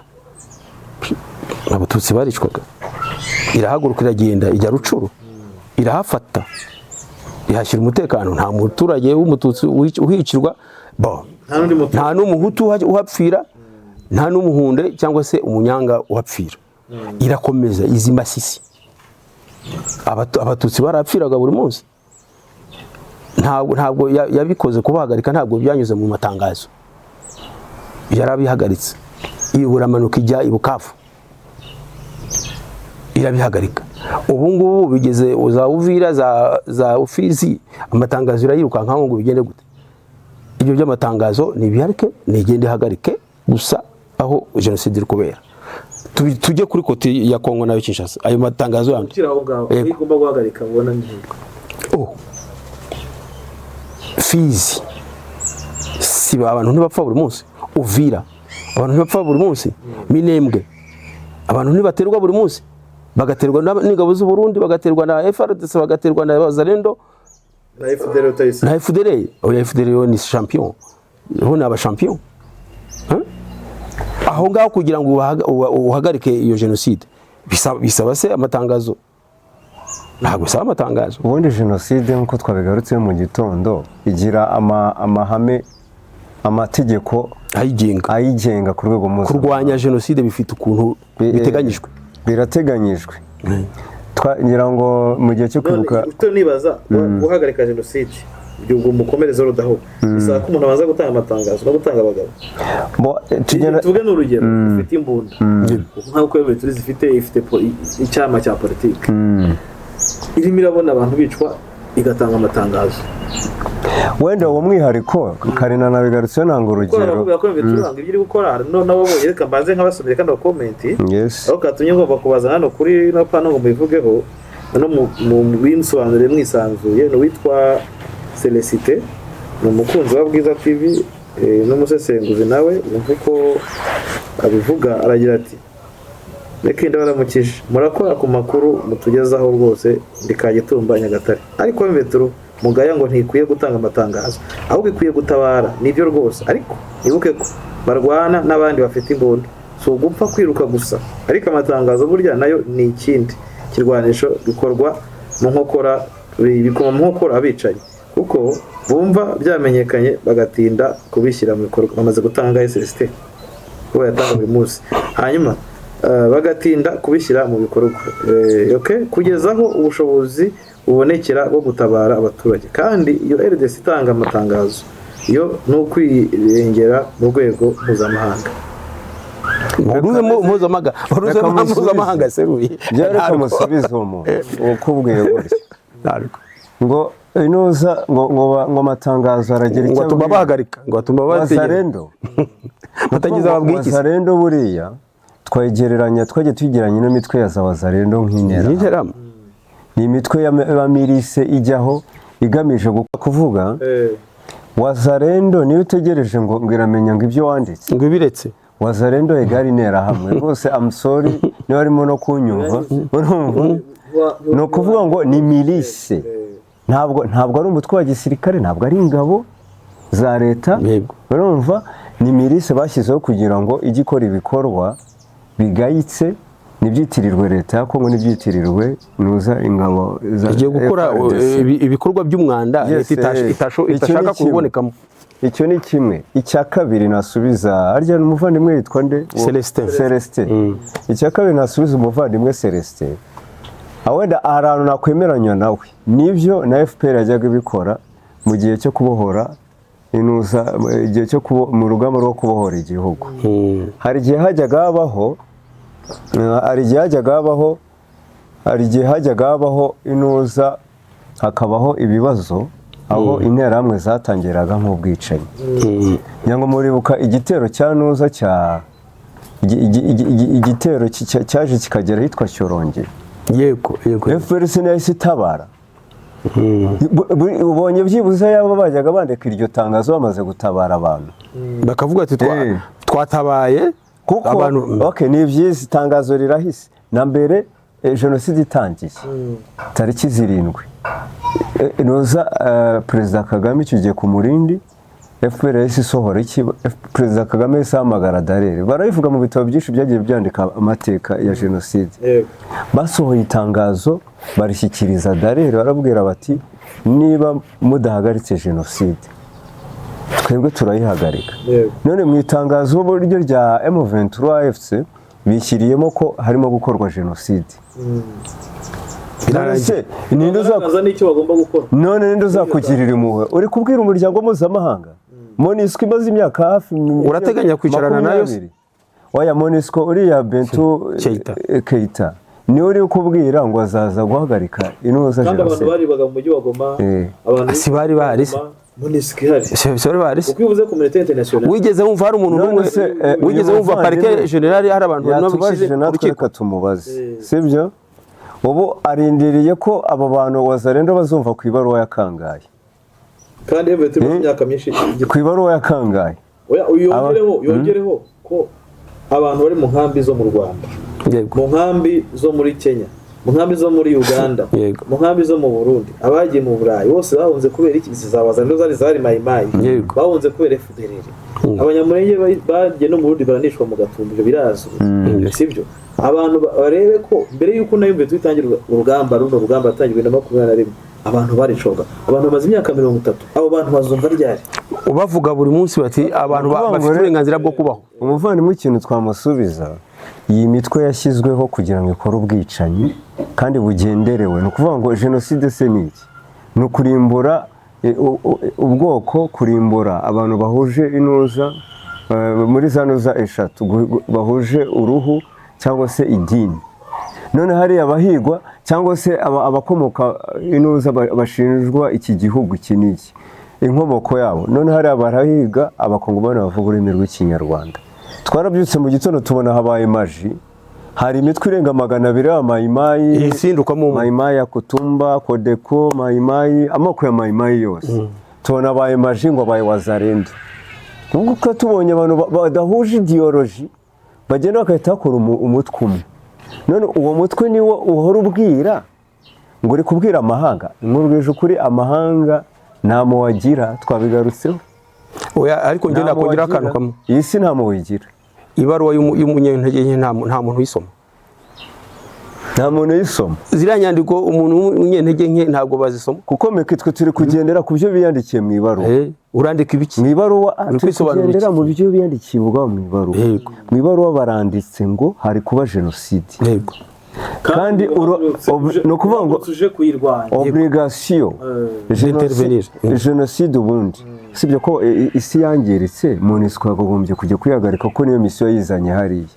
abatutsi baricwaga, irahaguruka iragenda ijya Rucuru irahafata ihashyira umutekano. Nta muturage w'umututsi uhicirwa, nta n'umuhutu uhapfira, nta n'umuhunde cyangwa se umunyanga uhapfira. Irakomeza izi Masisi, abatutsi barapfiraga buri munsi. Ntabwo yabikoze kubahagarika, ntabwo byanyuze mu matangazo, yarabihagaritse. Iburamanuka ijya Bukavu irabihagarika. Ubu ngubu bigeze za Uvira za Ufizi, amatangazo irayiruka nkaho ngo bigende gute. Ibyo by'amatangazo nibiharike, nigende hagarike gusa aho genocide iri kubera. Tujye kuri kote ya Kongo nayo Kinshasa, ayo matangazo yandi
igomba guhagarika. Ubona
Fizi si abantu ntibapfa buri munsi, Uvira abantu ntibapfa buri munsi, Minembwe abantu ntibaterwa buri munsi, bagaterwa n'ingabo z'u Burundi, bagaterwa na FARDC, bagaterwa na Wazalendo na FDL. Oya FDL ni champion, ho ni aba champion. Aho ngaho kugira ngo uhagarike iyo jenoside bisaba se amatangazo? Ntabwo bisaba amatangazo.
Ubundi jenoside nk'uko twabigarutse mu gitondo igira amahame, amategeko ayigenga ku rwego mpuzamahanga.
Kurwanya jenoside bifite ukuntu biteganyijwe,
birateganyijwe. Ngira ngo mu gihe cyo kwibuka
nibaza guhagarika jenoside igihugu mukomereza rudaho bisaba ko umuntu abanza gutanga amatangazo no gutanga abagabo. Tuvuge n'urugero ufite imbunda nk'uko yewe turi ifite icyama cya politiki irimo irabona abantu bicwa igatanga amatangazo.
Wenda uwo mwihariko Karina nabigarutse nanga urugero
aravuga ko turanga ibyo iri gukora nabo reka mbanze nk'abasomeye kandi bakomenti aho katumye ngomba kubaza hano kuri no pano ngo mubivugeho no mu binsobanurire mwisanzuye no witwa Celesite ni umukunzi wa Bwiza TV n'umusesenguzi nawe umva ko abivuga, aragira ati reka ndabaramukije murakora ku makuru mutugezaho rwose ndikagitumba Nyagatare, ariko Mveturu mugaya ngo ntikwiye gutanga amatangazo ahubwo ikwiye gutabara nibyo rwose, ariko ibuke ko barwana n'abandi bafite imbunda, so gupfa kwiruka gusa, ariko amatangazo burya nayo ni ikindi kirwanisho bikorwa mu nkokora, bikoma mu nkokora abicanyi kuko bumva byamenyekanye bagatinda kubishyira mu bikorwa. Bamaze gutanga SST kuba yatanga buri munsi, hanyuma bagatinda kubishyira mu bikorwa kugezaho ubushobozi bubonekera bwo gutabara abaturage. Kandi iyo RDC itanga amatangazo iyo ni ukwirengera mu rwego mpuzamahanga.
mpuzamahanga seruye
byareka musubize umuntu ukubwiye gutyo ngo inoza ngo amatangazo aragira icyo
atuma bahagarika, ngo atuma
Wazalendo
batagize ababwiki.
Wazalendo buriya twagiye tugereranya n'imitwe ya za Wazalendo nk'intera, ni imitwe y'abamirise ijyaho igamije kuvuga Wazalendo niyo utegereje ngo iramenya ngo ibyo wanditse
ngo ibiretse
Wazalendo egari intera hamwe rwose. I'm sorry niba arimo no kunyumva, ni ukuvuga ngo ni mirise, ntabwo ari umutwe wa gisirikare, ntabwo ari ingabo za leta, urumva ni mirise bashyizeho kugira ngo ijye ikora ibikorwa bigayitse, nibyitirirwe leta ya Kongo, nibyitirirwe nuza ingabo
igiye gukora ibikorwa by'umwanda itashaka kubonekamo.
Icyo ni kimwe. Icya kabiri nasubiza harya umuvandimwe yitwa nde? Celestin. Icya kabiri nasubiza umuvandimwe Celestin, awenda ahantu nakwemeranya nawe nibyo na FPR yajyaga ibikora mu gihe cyo kubohora inuza, igihe cyo mu rugamba rwo kubohora igihugu. Hari igihe hajyaga habaho inuza, hakabaho ibibazo aho interahamwe zatangiraga nk'ubwicanyi. Nyango muribuka igitero cya nuza igitero cyaje kikagera hitwa Cyoronge.
Yego
FPRC yahise itabara. Ubonye byibuze yaba bajyaga bandeka iryo tangazo bamaze gutabara abantu,
bakavuga ati twatabaye
kuko abantu ni byiza. Itangazo rirahise na mbere jenoside itangiye tariki 7 inoza Perezida Kagame icyo ku Murindi FPRS isohora iki, Perezida Kagame yahamagara Darere, barabivuga mu bitabo byinshi byagiye byandika amateka ya jenoside. Basohoye itangazo barishyikiriza Darere, barabwira bati niba mudahagaritse jenoside twebwe turayihagarika. None mu itangazo uburyo rya M23 FC bishyiriyemo ko harimo gukorwa jenoside. Ninde uzakugirira impuhwe? Uri kubwira umuryango mpuzamahanga MONUSCO imaze imyaka hafi,
urateganya kwicarana nayo?
Oya MONUSCO uriya Bentu Keita niwe uri kubwira ngo azaza guhagarika inuza jenoside.
Kandi abantu baribaga mu mujyi wa Goma,
abantu si bari bahari
MONUSCO ihari.
Sore bahari.
Ukivuze community international.
Wigeze wumva hari umuntu n'umwe? Wigeze wumva parquet general hari abantu
n'abishyize mu rukiko tumubaze? Sibyo? Ubu arindiriye ko aba bantu Wazalendo bazumva ku ibaruwa ya Kangaye.
Kandi yebete mu myaka myinshi
ku ibaruwa ya Kangaye.
Oya yongereho ko abantu bari mu nkambi zo mu Rwanda mu nkambi zo muri Kenya, mu nkambi zo muri Uganda, mu nkambi zo mu Burundi, abagiye mu Burayi bose bahunze kubera iki? Zizabaza ndo zari mayimayi, bahunze kubera FDLR. Abanyamurenge bagiye no mu Burundi baranishwa mu Gatumba, ibyo birazwi, sibyo? Abantu barebe ko mbere yuko nayumve twitangira urugamba atangirwe na 21 abantu baricoga, abantu bamaze imyaka 30, abo bantu bazumva ryari
ubavuga buri munsi bati abantu bafite uburenganzira bwo kubaho.
Umuvandimwe ikintu twamusubiza, iyi mitwe yashyizweho kugira ngo ikore ubwicanyi kandi bugenderewe. Ni ukuvuga ngo jenoside se ni iki? Ni ukurimbura ubwoko, kurimbura abantu bahuje inuza muri za nuza eshatu, bahuje uruhu cyangwa se idini. None hari abahigwa cyangwa se abakomoka inuza bashinjwa iki gihugu iki n'iki, inkomoko yabo. None hari abarahiga abakongomani bavuga ururimi rw'ikinyarwanda. Twarabyutse mu gitondo tubona habaye maji, hari imitwe irenga 200 ya mayimayi,
isindukamo
mayimayi ya Kutumba, Kodeko, mayimayi, amoko ya mayimayi yose. Tubona habaye maji ngo abaye wazarendo. Nubwo tubonye abantu badahuje ideology bagenda bakahita bakora umutwe umwe. None uwo mutwe niwo uhora ubwira ngo uri kubwira amahanga, nk'urweje ukuri amahanga ntamo wagira, twabigarutseho.
Oya, ariko nge nakongera akantu kamwe,
iyi si ntamo wigira.
Ibaruwa y'umunyentege nta muntu uyisoma,
nta muntu uyisoma.
Ziriya nyandiko umuntu w'umunyentege nke ntabwo bazisoma,
kuko meke twe turi kugendera ku byo biyandikiye mu ibaruwa.
Urandika ibiki
mu ibaruwa? Turi kugendera mu byo biyandikiye ubwa mu ibaruwa. Mu ibaruwa baranditse ngo hari kuba jenoside, kandi no kuvuga ngo
tuje kuyirwanya,
obligation jenoside ubundi. Sibyo ko isi yangiritse, MONUSCO yagombye kujya kuyagarika ko niyo misiyo yizanye hariya.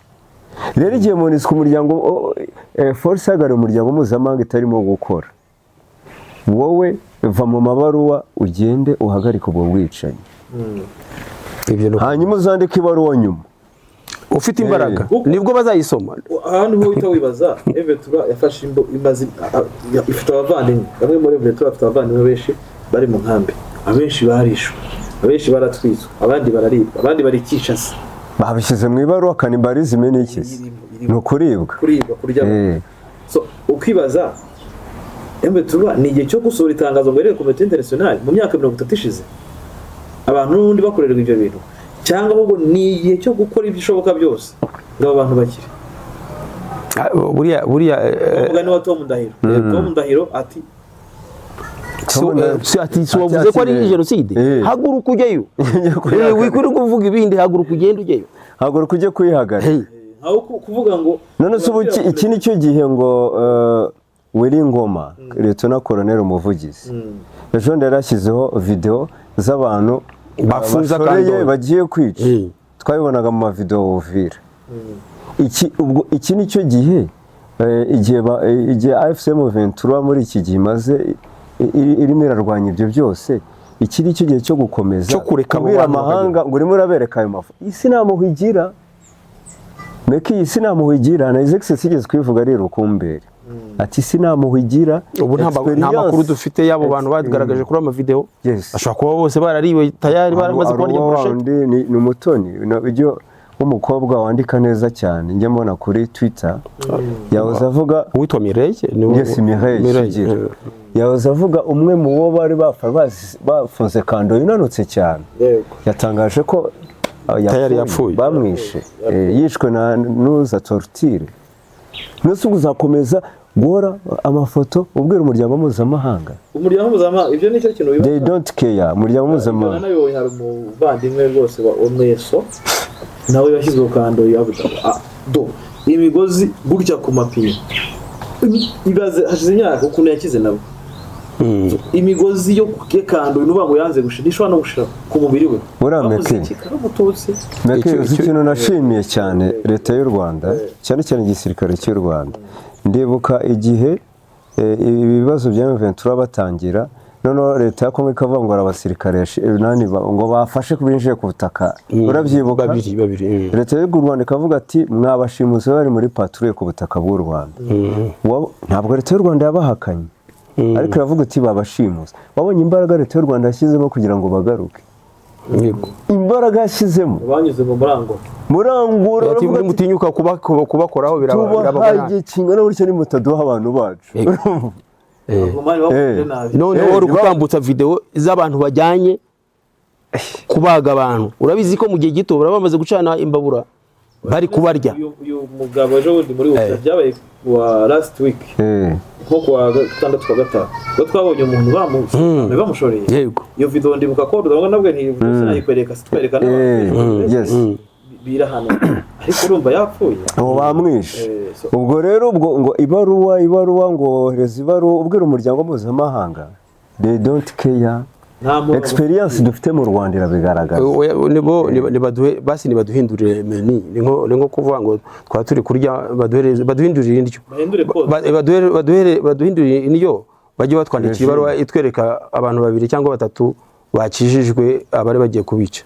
Rero igihe MONUSCO umuryango force yagariye umuryango mpuzamahanga itarimo gukora, wowe va mu mabaruwa ugende uhagarika ubwo bwicanyi, hanyuma uzandike ibaruwa nyuma
ufite imbaraga, nibwo bazayisoma.
Ahantu ho uhita wibaza, Evetura yafashe imazi ifite abavandimwe bamwe muri Evetura afite abavandimwe benshi bari mu nkambi, abenshi barishwe, abenshi baratwitswe, abandi bararibwa, abandi barikisha se.
Babishyize mu ibaruwa kanibalizme n'iki? Ni ukuribwa,
kurya. So ukibaza, Evetura ni igihe cyo gusohora itangazo ngo rero komite international mu myaka 30 ishize abantu n'ubundi bakorerwa ibyo bintu, cyangwa ahubwo ni igihe cyo gukora ibishoboka byose ngo abantu bakire.
Buriya
umugani wa Tom Ndahiro ati
wavuze ko ari jenoside, haguruka ujyeyo. Wikwiriye kuvuga ibindi, haguruka ugende ujyeyo,
haguruka ujye kuyihagarika.
aho kuvuga ngo
none se iki ni cyo gihe ngo Wiringoma Lieutenant Colonel umuvugizi ejo yarashyizeho video z'abantu
bafunza kandi
bagiye kwica, twabibonaga mu mavideo Uvira. Iki ni cyo gihe igihe AFCM 23 muri iki gihe maze irimo irarwanya ibyo byose. Iki ni cyo gihe cyo gukomeza
cyo kureka
amahanga ngo urimo urabereka ayo mafu. Isi namuhigira meki, isi namuhigira na Ezekiel sigeze kwivuga ari rukumbere ati isi namuhigira.
Ubu nta makuru dufite yabo bantu bagaragaje kuri ama video, ashobora kuba bose barariwe tayari baramaze kurya project.
Ni umutoni ibyo umukobwa wandika neza cyane, njye mbona kuri Twitter yahoze avuga
witwa Mireille,
yahoze avuga umwe mu bo bari bafunze kando yinanutse cyane, yatangaje ko
yapfuye
bamwishe, yishwe na nuza torture. Nose uzakomeza guhora amafoto ubwira umuryango mpuzamahanga,
ibyo nicyo kintu biba
they don't care. Umuryango mpuzamahanga
nayo hari umuvandimwe rwose wa Omweso nawe yashyizwe kando yavuga imigozi gutya ku mapine, ibaze hashize imyaka ukuntu yakize nabo imigozi yo kukekando nuba ngo yanze gushidishwa no gushira ku mubiri we.
Urameke ikintu nashimiye cyane leta y'u Rwanda, cyane cyane igisirikare cy'u Rwanda. Ndibuka igihe ibibazo bya M23 batangira, none leta ya Kongo ikavuga ngo abasirikare nani ngo bafashe kubinjira ku butaka. Urabyibuka
babiri
leta y'u Rwanda ikavuga ati mwabashimuze bari muri patrouille ku butaka bw'u Rwanda. Ntabwo leta y'u Rwanda yabahakanye, ariko iravuga ati babashimuze. Wabonye imbaraga leta y'u Rwanda yashyizemo kugira ngo bagaruke. imbaraga yashyizemo
banyuze mu murango
murangura
ati muri mutinyuka kubakoraho
tubahaye igihe kingana gutya nimutaduha abantu bacu
none uri gutambutsa video z'abantu bajyanye kubaga abantu urabizi ko mu gihe gito bamaze gucana imbabura bari kubarya
uyu mugabo ejo bundi muri ubu byabaye wa last week nko kuwa gatandatu kwa gatanu ubwo twabonye umuntu bamushoreye
yego
iyo video ndibuka ko ndabona nabwo nayikwereka sitwereka n'abantu bira hano ariko urumva yapfuye
abo bamwishe ubwo rero ubwo ngo ibaruwa ngo ohereza ibaruwa ubwira umuryango mpuzamahanga they don't care experience dufite mu Rwanda irabigaragaza
basi nibaduhindurire meni ni nko kuvuga ngo twa turi kurya baduhindurire indyo baduhindurire indyo bajye batwandikira ibaruwa itwereka abantu 2 cyangwa 3 bakijijwe abari bagiye kubica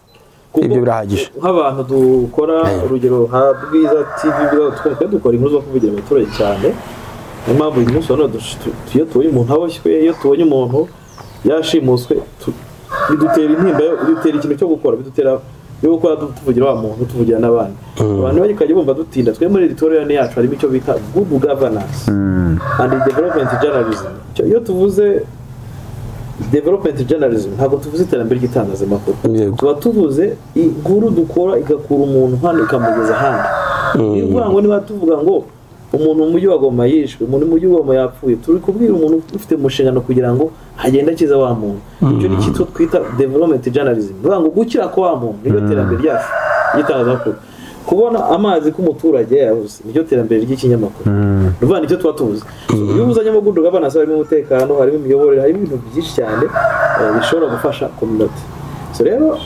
ibyo birahagije
nk'abantu dukora urugero ha Bwiza TV dukora inkuru zo kuvugira abaturage cyane niyo mpamvu uyu munsi iyo tubonye umuntu aboshywe iyo tubonye umuntu yashimuswe bidutera intimba bidutera ikintu cyo gukora bidutera yo gukora tuvugira wa muntu tuvugira n'abandi abantu bakajya bumva dutinda twe muri editorial yacu harimo icyo bita good governance and development journalism iyo tuvuze development journalism ntabwo tuvuze iterambere ry'itangazamakuru tuba tuvuze inkuru dukora igakura umuntu hano ikamugeza ahandi niyo ngo niba tuvuga ngo umuntu mu mujyi wa Goma yishwe umuntu mu mujyi wa Goma yapfuye turi kubwira umuntu ufite mushingano kugira ngo hagenda kiza wa muntu icyo ni cyitwa twita development journalism bivuga ngo gukira ko wa muntu niyo terambere ryacu yitangazamakuru kubona amazi k'umuturage yabuze niyo terambere ry'ikinyamakuru ruvana icyo twatubuze iyo uzanye mu good governance harimo umutekano harimo imiyoborere harimo ibintu byinshi cyane bishobora gufasha community so rero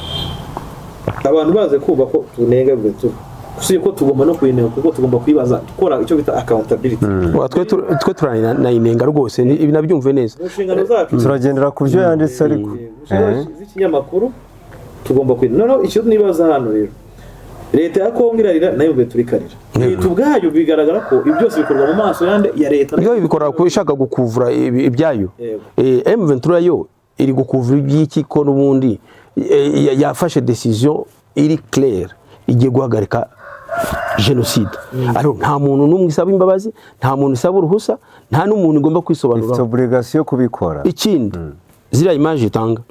abantu baze kumva ko tunenga bwetu kusiye ko tugomba no kwinenga kuko tugomba kwibaza gukora icyo bita accountability
twe turana na inenga rwose ibi nabyumve neza
inshingano zacu
turagendera ku byo yanditse ariko
z'ikinyamakuru tugomba kwinenga no icyo nibaza hano rero leta ya Kongo irarira nayo mbe turikarira leta ubwayo bigaragara ko ibyo byose bikorwa mu maso yande ya leta
iyo bikora ko ishaka gukuvura ibyayo M23 yo iri gukuvura ibyiki ko nubundi yafashe decision iri claire igiye guhagarika genocide alors nta muntu numwe isaba imbabazi nta muntu isaba uruhusa nta n'umuntu igomba kwisobanura
ifite obligation kubikora
ikindi zira image itanga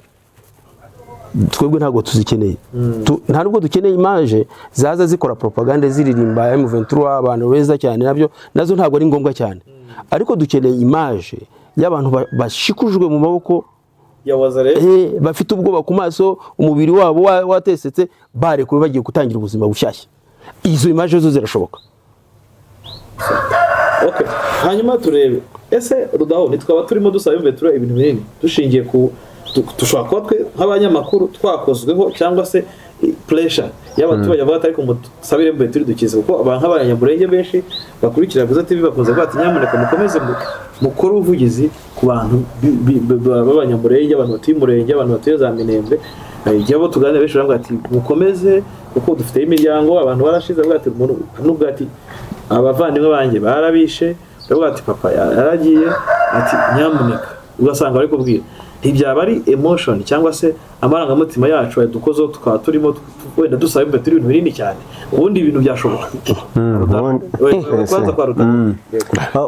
twebwe ntabwo tuzikeneye nta nubwo dukeneye image zaza zikora propaganda ziririmba M23 abantu beza cyane nabyo nazo ntabwo ari ngombwa cyane ariko dukeneye image y'abantu bashikujwe mu maboko bafite ubwoba ku maso umubiri wabo watesetse bare kuba bagiye gutangira ubuzima bushyashya izo image zo zirashoboka
okay hanyuma turebe ese rudaho nitwaba turimo dusaba M23 ibintu binini dushingiye ku dushobora kuba twe nk'abanyamakuru twakozweho cyangwa se pressure y'abaturage bavuga atari kumusabire M23 dukize kuko abantu nk'abanyamurenge benshi bakurikira Bwiza TV bakunze bati nyamuneka mukomeze mukora ubuvugizi ku bantu b'abanyamurenge abantu batuye umurenge abantu batuye za Minembwe igihe abo tuganira benshi baravuga ati mukomeze kuko dufite imiryango abantu barashize bavuga ati nubwo ati abavandimwe banjye barabishe bavuga ati papa yaragiye ati nyamuneka ugasanga bari kubwira ntibyaba ari emotion cyangwa se amarangamutima yacu yadukozo tukaba turimo wenda dusaba ibintu ibintu binini cyane ubundi ibintu byashoboka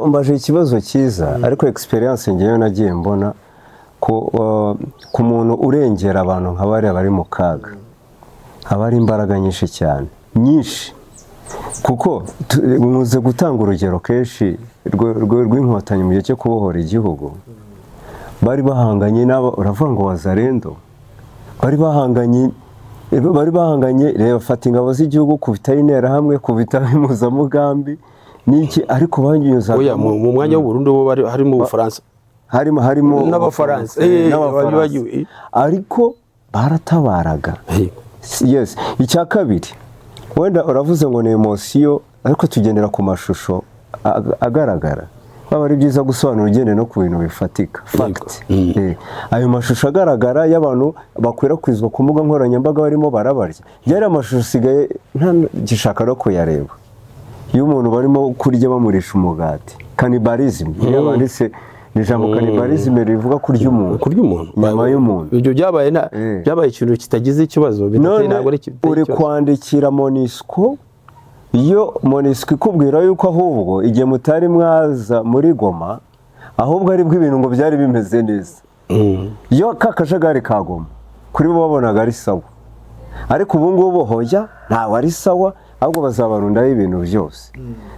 umbaje ikibazo cyiza ariko experience ngeyo nagiye mbona ku muntu urengera abantu nk'abari bari mu kaga haba ari imbaraga nyinshi cyane nyinshi kuko muze gutanga urugero kenshi rw'inkotanyi mu gihe cyo kubohora igihugu bari bahanganye nabo uravuga ngo wazarendo bari bahanganye reba fata ingabo z'igihugu kubita intera hamwe kubita impuzamugambi niki ariko banyuzaga
oya mu mwanya w'Uburundi bo bari harimo Ubufaransa
harimo
n'Abafaransa
ariko baratabaraga yes icya kabiri wenda uravuze ngo ni emotion ariko tugendera ku mashusho agaragara baba ari byiza gusobanura ugende no ku bintu bifatika fact ayo mashusho agaragara y'abantu bakwirakwizwa ku mbuga nkoranyambaga barimo barabarya byari amashusho sigaye nta gishaka no kuyareba iyo umuntu barimo kurya bamurisha umugati cannibalism yabanditse ni ijambo kanibalisme rivuga kurya umuntu inyama y'umuntu.
Ibyo byabaye ikintu kitagize ikibazo, ntabwo ari
uri kwandikira MONUSCO, iyo MONUSCO ikubwira yuko ahubwo igihe mutari mwaza muri Goma ahubwo aribwo ibintu ngo byari bimeze neza. Iyo kakajagari ka Goma kuri bo babonaga ari sawa, ariko ubu ngubu hoya ntawe ari sawa, ahubwo bazabarundaho ibintu byose.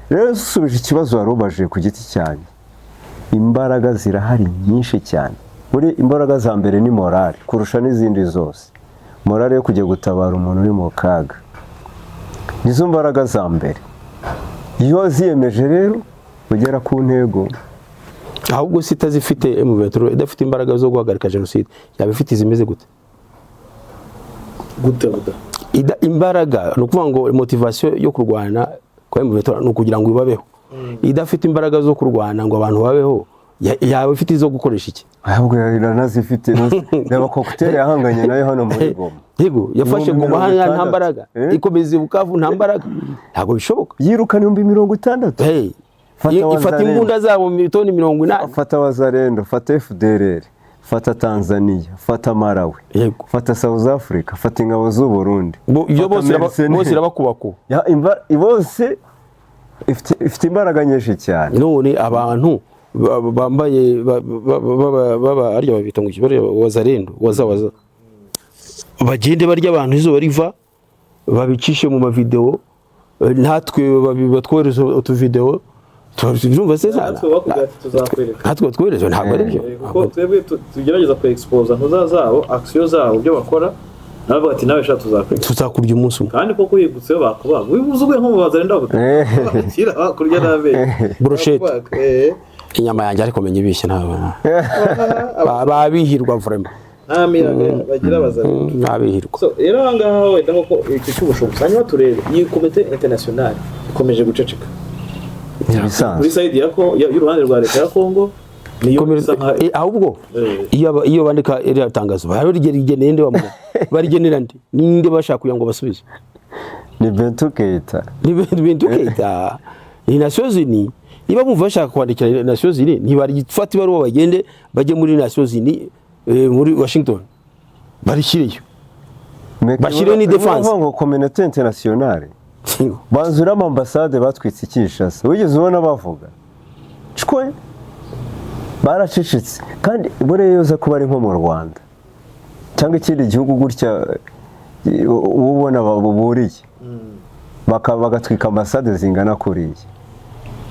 Rero usubije ikibazo wari ubajije ku giti cyane, imbaraga zirahari nyinshi cyane. Muri imbaraga za mbere ni morale kurusha n'izindi zose. Morale yo kujya gutabara umuntu uri mu kaga, nizo mbaraga za mbere. Iyo ziyemeje rero ugera ku ntego.
Ahubwo si itazifite M23 idafite imbaraga zo guhagarika jenoside, yaba ifite izimeze gute? Imbaraga ni ukuvuga ngo motivation yo kurwana kwa M23 ni ukugira ngo ibabeho. Idafite imbaraga zo kurwana ngo abantu babeho, yaba ifite izo gukoresha iki?
Ahubwo yaranazifite. Reba cocktail yahanganye nayo hano muri Goma.
Yego yafashe Goma hanga nta mbaraga, ikomeza Bukavu nta mbaraga, ntabwo bishoboka.
Yiruka 60,000.
Ifata imbunda zabo militoni 80.
Fata Wazalendo, fata FDLR, fata Tanzania, fata Malawi, fata South Africa, fata ingabo z'u Burundi.
Iyo bose irabakubaku.
Bose ifite imbaraga nyinshi cyane.
None abantu bambaye arya babita ngo kibare Wazalendo, waza bagende barya abantu izuba riva, babicishe mu mavideo, natwe batwohereza utuvideo turumva se sana. Natwe twohereza ntabwo ari byo,
kuko twebwe tugerageza ku expose ntuzazabo action zabo byo bakora, navuga ati nawe sha
tuzakurya umunsi umwe.
Kandi koko yigutse bakubanga wibuzuwe nko mu Wazalendo bakira kurya nabe
brochette inyama yanjye ariko menye ibishye ntabwo babihirwa vraiment
bagira Wazalendo
nabihirwa.
So rero ngaha wenda koko iki cy'ubushobozi hanyuma turebe iyi komite international ikomeje guceceka kuri side y'uruhande rwa leta ya Kongo.
Ahubwo iyo bandika iriya tangazo barigeneye nde bamuga barigenera ninde bashaka kugira ngo basubize?
Ni Bintou Keita.
Ni Nations Unies. Niba mumva bashaka kwandikira Nations Unies ntibarifata ibaruwa bagende bajye muri Nations Unies muri Washington barishiriyo bashire ni defense
ngo communauté internationale banzura ambassade batwitse Kinshasa. Wigeze ubona bavuga cwe baracecetse? Kandi bure yoza kuba ari nko mu Rwanda cyangwa ikindi gihugu gutya ubona baburiye bagatwika ambassade zingana kuriya.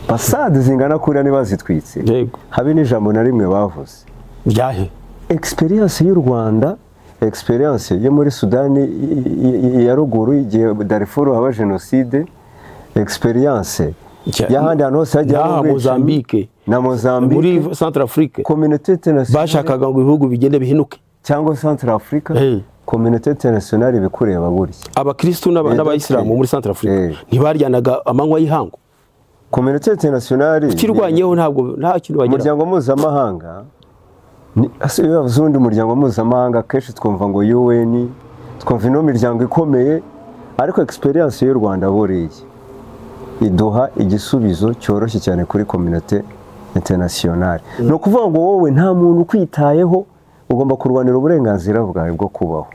Ambasade zingana kuriya niba zitwitse habe n'ijambo na rimwe bavuze.
Byahe
experience y'u Rwanda, experience yo muri Sudani ya ruguru igihe Darfur haba genocide, experience y'ahandi hantu hose hajya
Mozambique
na Mozambique
muri Centrafrique
communauté internationale
bashakaga ngo ibihugu bigende bihinuke,
cyangwa Centrafrique communauté internationale bikureba burya.
Abakristo n'abayisilamu muri Centrafrique ntibaryanaga amanywa y'ihangu.
Communauté internationale
kirwanyeho nta kintu bagira.
Umuryango mpuzamahanga iyo bavuze undi muryango mpuzamahanga kenshi twumva ngo UN, twumva ino miryango ikomeye, ariko experience y'u Rwanda buriye iduha igisubizo cyoroshye cyane kuri communauté internationale. No kuvuga ngo wowe nta muntu kwitayeho, ugomba kurwanira uburenganzira bwawe bwo kubaho.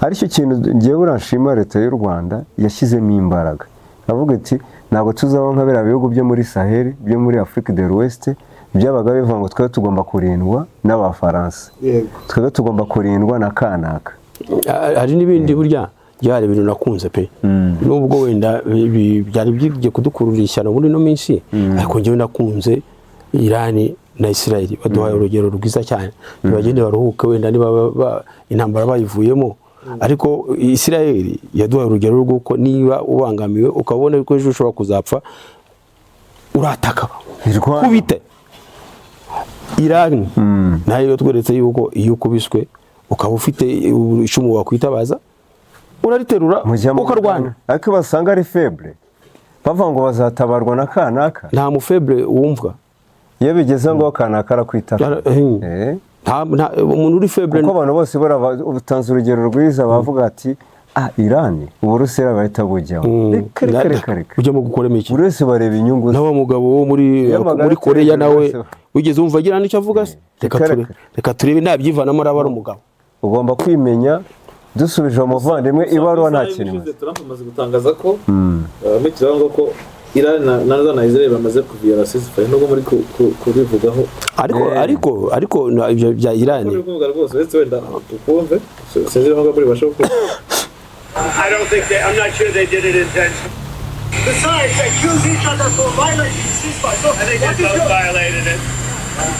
Aricyo kintu ngiye burashima leta y'u Rwanda yashyizemo imbaraga. Avuga ati ntabwo tuzaba nka bera bihugu byo muri Sahel, byo muri Afrique de l'Ouest byabaga bivuga ngo twe tugomba kurindwa n'Abafaransa, twe tugomba kurindwa na kanaka.
Hari n'ibindi burya byari ibintu nakunze pe, nubwo wenda byari byigiye kudukururisha muri no minsi, ariko ngewe nakunze Iran na Israel baduhaye urugero rwiza cyane. Bagende baruhuke wenda niba intambara bayivuyemo, ariko Israel yaduhaye urugero rw'uko niba ubangamiwe ukabona ko ejo ushobora kuzapfa urataka kubite. Iran nayo tweretse yuko iyo kubiswe ukaba ufite icumu wakwitabaza urariterura ukarwana,
ariko basanga ari faible bavuga ngo bazatabarwa na kanaka.
Nta mu faible wumva
iyo bigeze ngo kanaka arakwitaka.
Nta umuntu uri faible
kuko abantu bose utanze urugero rwiza bavuga ati Irani Uburusiya bahita bujyaho reka
ujyamo gukoramo iki
buri wese bareba inyungu
nawe mugabo wo muri Korea nawe wigeze umva agira n'icyo avuga se reka turebe nabyivanamo araba ari umugabo
ugomba kwimenya dusubije umuvandimwe ibaruwa nta kintu
Trump amaze gutangaza ko mu kirango ko Iran na Israel bamaze kuvira ceasefire nubwo muri kubivugaho
ariko ibyo bya Iran
kuvuga rwose uretse wenda tukumve sinzi aho muri bashoboka
I don't think I'm not sure they did it intentionally. Besides, they accuse each other for violating the ceasefire. So, I think they both violated it.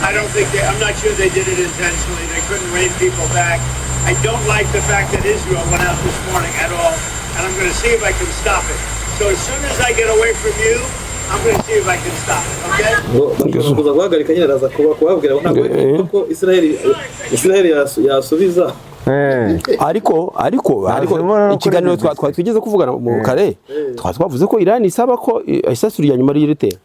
I'm not sure they did it intentionally. They couldn't rein people back. I don't like the fact that Israel went out this morning at all, and I'm going to see if I can stop it. So as soon as I get away from you, I'm going to see if I can stop it, okay?
Kuza guhagarika nyine araza kubabwira ko Israel yasubiza
ariko ikiganiro twigeze kuvugana mu kare twavuze ko Iran isaba ko isasu rya nyuma riritera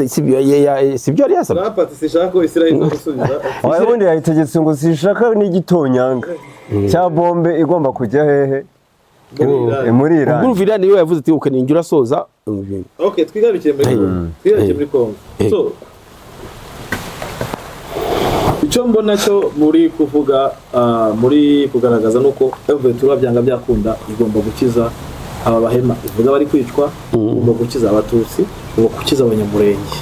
sibyo yari yasabye
sishaka ko Israel gusubiza
ubundi yayitegetse ngo sishaka n'igitonyanga cya bombe igomba kujya hehe muri Iran
ubwo Iran niyo yavuze ati ukaninjye urasoza
okay twigarukire muri Congo so icyo mbona cyo muri kuvuga muri kugaragaza nuko Evutura byanga byakunda igomba gukiza aba bahema ivuga bari kwicwa igomba gukiza abatutsi igomba gukiza abanyamurenge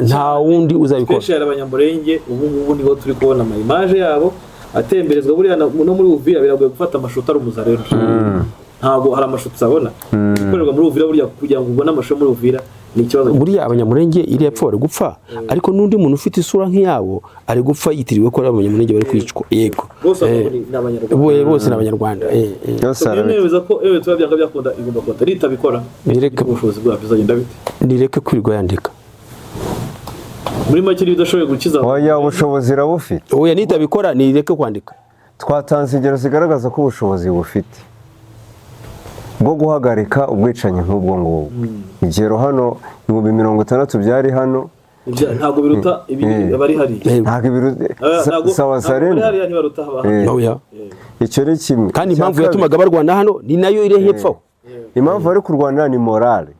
nta wundi uzabikora
special abanyamurenge ubu nibo turi kubona ama image yabo atemberezwa buri no muri Uvira biragoye gufata amashuta ari umuzarero ntabwo hari amashuta sabona ikorerwa muri Uvira burya kugira ngo ubone amashuta muri Uvira ni ikibazo
buriya abanyamurenge iri yapfa bari gupfa ariko nundi muntu ufite isura nk'iyabo ari gupfa yitiriwe ko abanyamurenge bari kwicwa yego
bose
ni abanyarwanda
neza ko tuba byanga byakunda igomba kwata ritabikora
nireke
ubushobozi bwa bizagenda bite
nireke kwirirwa yandika
muri make udashoboye gukiza
oya ubushobozi rabufite
oya nitabikora nireke kwandika
twatanze ingero zigaragaza ko ubushobozi bufite bwo guhagarika ubwicanyi nk'ubwo ngubwo igero hano 60 byari hano
ntabwo biruta bari hari
ntabwo sawa sarenda icyo ni kimwe
kandi impamvu yatumaga barwana hano ni nayo iri hepfo
impamvu ari kurwana ni morale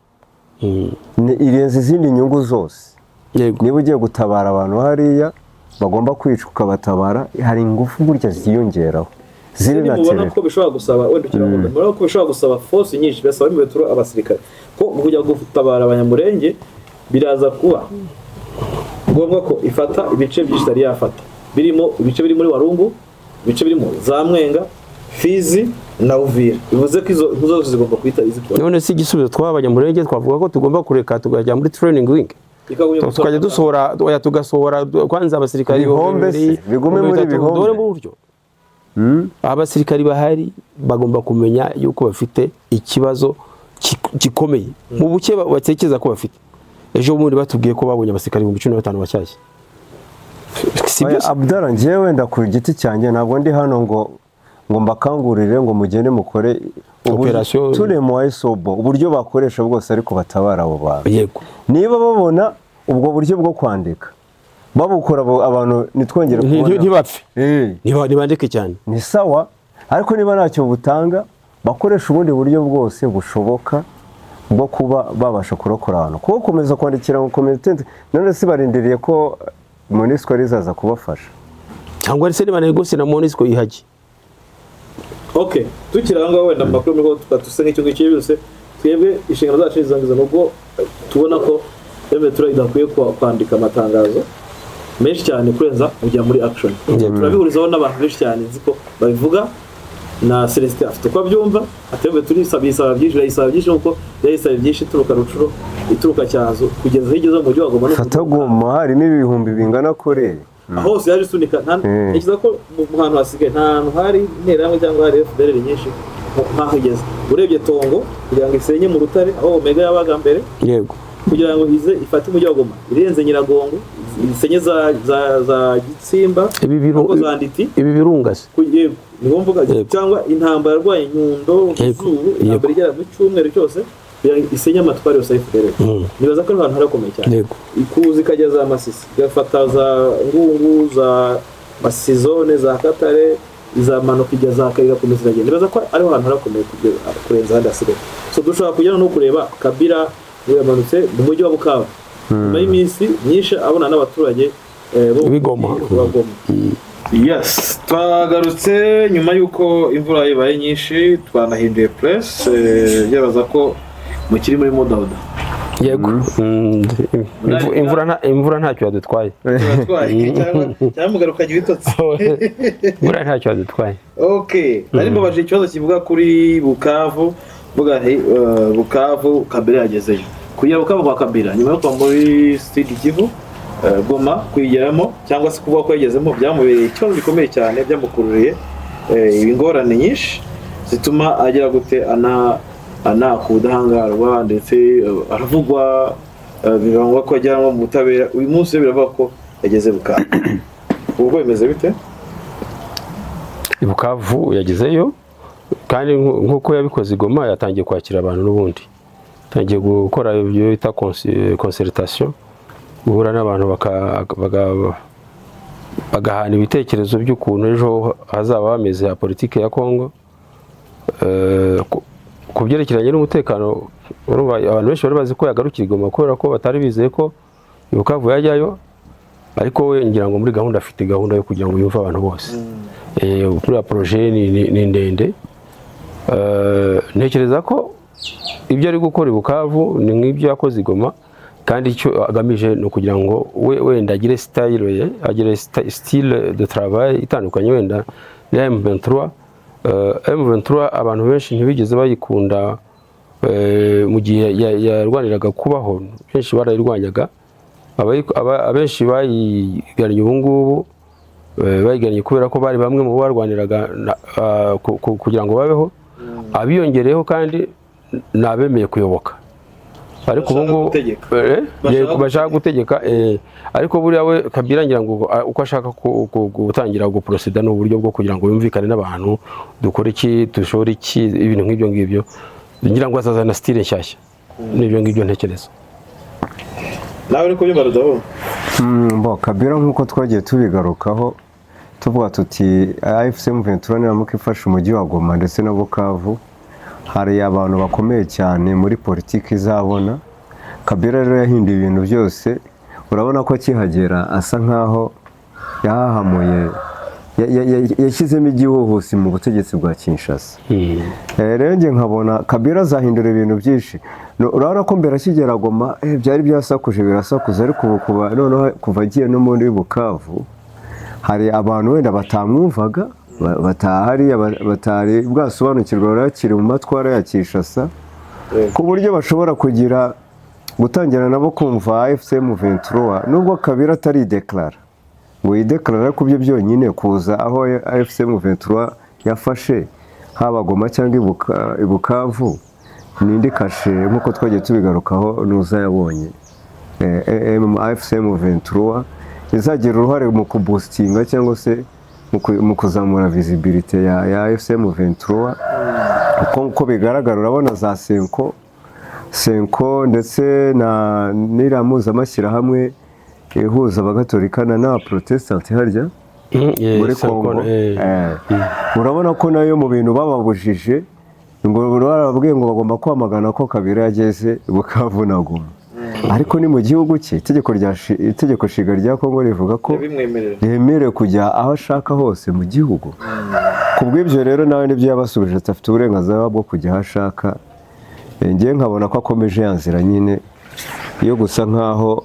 irenze izindi nyungu zose niba ugiye gutabara abantu hariya bagomba kwica ukabatabara hari ingufu burya ziyongeraho ziri
mubona ko bishobora gusaba wenda kirango ko bishobora gusaba force nyinshi basaba Evutura abasirikare ko kujya gutabara abanyamurenge biraza kuba ngombwa ko ifata ibice byinshi tari yafata birimo ibice biri muri Warungu ibice birimo za Mwenga Fizi na Uvira bivuze ko izo zose zigomba kwita izikora
none si igisubizo tw'abanyamurenge twavuga ko tugomba kureka tugajya muri training wing tukajya dusohora tugasohora kwanza abasirikari
bigume muri bihombe
mu buryo abasirikari bahari bagomba kumenya yuko bafite ikibazo gikomeye mu buke batekeza ko bafite ejo bundi batubwiye ko babonye abasirikari 15 bashyashya
Abdara njyewe wenda ku giti cyanjye ntabwo ndi hano ngo mbakangurire ngo mugende mukore
operation
tule mwayisobo uburyo bakoresha bwose ariko batabara abo bantu
yego
niba babona ubwo buryo bwo kwandika babukora abantu nitwongere kubona
ntibapfe ntibandike cyane
ni sawa ariko niba ntacyo butanga bakoresha ubundi buryo bwose bushoboka bwo kuba babasha kurokora abantu kuko komeza kwandikira ngo commitment none se barindiriye ko MONUSCO rizaza kubafasha
cyangwa ari se niba negose na MONUSCO yihaje
okay tukiranga wenda makuru ngo twatuse nk'icyo ngicyo byose twebwe inshingano zacu izangiza nubwo tubona ko Evutura idakwiye kwandika amatangazo menshi cyane kurenza kujya muri action turabihurizaho n'abantu benshi cyane ziko babivuga na Celestin afite uko abyumva atebwe turisabisaba byinshi nuko yayisaba byinshi turuka Rucuro ituruka Cyazo kugeza higeze mu gihugu agomba no
fatagoma harimo ibihumbi bingana kore
hose yaje sunika ntikiza ko mu hantu hasigaye nta hantu hari interahamwe cyangwa hari FDLR nyinshi nkahigeze urebye Tongo kugira ngo isenye mu Rutare aho Omega yabaga mbere
yego
kugira ngo hize ifate umujyi wa Goma irenze Nyiragongo isenye za Gitsimba
ibi birungase
yego niho mvuga cyangwa intambara yarwaye Nyundo Zuru intambara igera mu cyumweru cyose isenye amatwari yose FDLR nibaza ko ahantu harakomeye cyane ikuzi ikajya za Masisi gafata za Ngungu za Masizone za Katare izamanuka ijya za Kayi igakomeza iragenda ibaza ko ariho hantu harakomeye kurenza ahandi hasigaye. So dushobora kujyana no kureba Kabila yamanutse mu mujyi wa Bukavu nyuma y'iminsi myinshi abona n'abaturage
Bigoma.
Yes, twagarutse nyuma y'uko imvura ibaye nyinshi twanahinduye press byabaza ko mukiri muri Modawuda.
Yego. Imvura ntacyo yadutwaye.
Cyangwa mugaruka gitotsi.
Imvura ntacyo yadutwaye.
Okay, nari mbabaje ikibazo kivuga kuri Bukavu, vuga Bukavu Kabila yagezeyo. Kujya Bukavu kwa Kabila nyuma yo kwa muri Sud Kivu Goma kuyigeramo cyangwa se kuvuga ko yagezemo byamubereye ikibazo gikomeye cyane byamukururiye ingorane nyinshi zituma agira gute ana kudahangarwa ndetse aravugwa birangwa ko ajyanwa mu butabera. Uyu munsi biravuga ko yageze Bukavu. Ubwo bimeze bite?
Bukavu yagezeyo kandi nk'uko yabikoze Goma yatangiye kwakira abantu n'ubundi, yatangiye gukora ibyo bita concertation, guhura n'abantu bagahana ibitekerezo by'ukuntu ejo hazaba hameze ha politiki ya Kongo. Ku byerekeranye n'umutekano abantu benshi bari bazi ko yagarukira Goma kubera ko batari bizeye ko Bukavu yajyayo, ariko we ngira ngo muri gahunda afite gahunda yo kugira ngo yumve abantu bose. Kuri projet ni ndende. Ntekereza ko ibyo ari gukora Bukavu ni nk'ibyo yakoze Goma, kandi icyo agamije no kugira ngo wenda agire style ye, agire style de travail itandukanye wenda na M23. M23 abantu benshi ntibigeze bayikunda mu gihe yarwaniraga kubaho, benshi barayirwanyaga, abenshi bayiganye ubu ngubu bayiganye kubera ko bari bamwe mu barwaniraga kugira ngo babeho, abiyongereyeho kandi nabemeye kuyoboka, ariko ubu ngubu bashaka gutegeka. Ariko buriya we Kabila ngira ngo uko ashaka gutangira guproceda n'uburyo bwo kugira ngo yumvikane n'abantu, dukora iki, dushora iki, ibintu nk'ibyo ngibyo, ngira ngo azazana style nshyashya. N'ibyo ngibyo ntekereza.
Nawe uri kubyumva Rudaho?
Kabila nk'uko twagiye tubigarukaho tuvuga tuti AFC M23 niramuka ifashe umujyi wa Goma ndetse na Bukavu, hari abantu bakomeye cyane muri politiki izabona. Kabila rero yahinduye ibintu byose, urabona ko akihagera asa nkaho yahahamuye, yashyizemo igihuhusi mu butegetsi bwa Kinshasa. Rero nge nkabona Kabila azahindura ibintu byinshi. Urabona ko mbere akigera Goma byari byasakuje birasakuza, ariko ubu kuva agiye no muri Bukavu hari abantu wenda batamwumvaga, batari bwasobanukirwa bakiri mu matwara ya Kinshasa, ku buryo bashobora kugira gutangira nabo kumva AFC M23 nubwo Kabila atari deklara ngo yideklara ku byo byonyine kuza aho AFC M23 yafashe haba Goma cyangwa Bukavu n'indi kashe nk'uko twagiye tubigarukaho nuza yabonye. AFC M23 izagira uruhare mu kuboostinga cyangwa se mu kuzamura visibility ya AFC M23 uko bigaragara. Urabona za Senko ndetse n'iriya mpuzamashirahamwe ihuza abagatolika n'abaprotestant harya muri Kongo. Urabona ko nayo mu bintu bababujije ngo barababwiye ngo bagomba kwamagana ko Kabila yageze Bukavu na Goma, ariko ni mu gihugu cye. Itegeko nshinga rya Kongo rivuga ko yemerewe kujya aho ashaka hose mu gihugu. Ku bw'ibyo rero nawe nibyo yabasubije, afite uburenganzira bwo kujya aho ashaka. Ngiye nkabona ko akomeje yanzira nyine yo gusa nkaho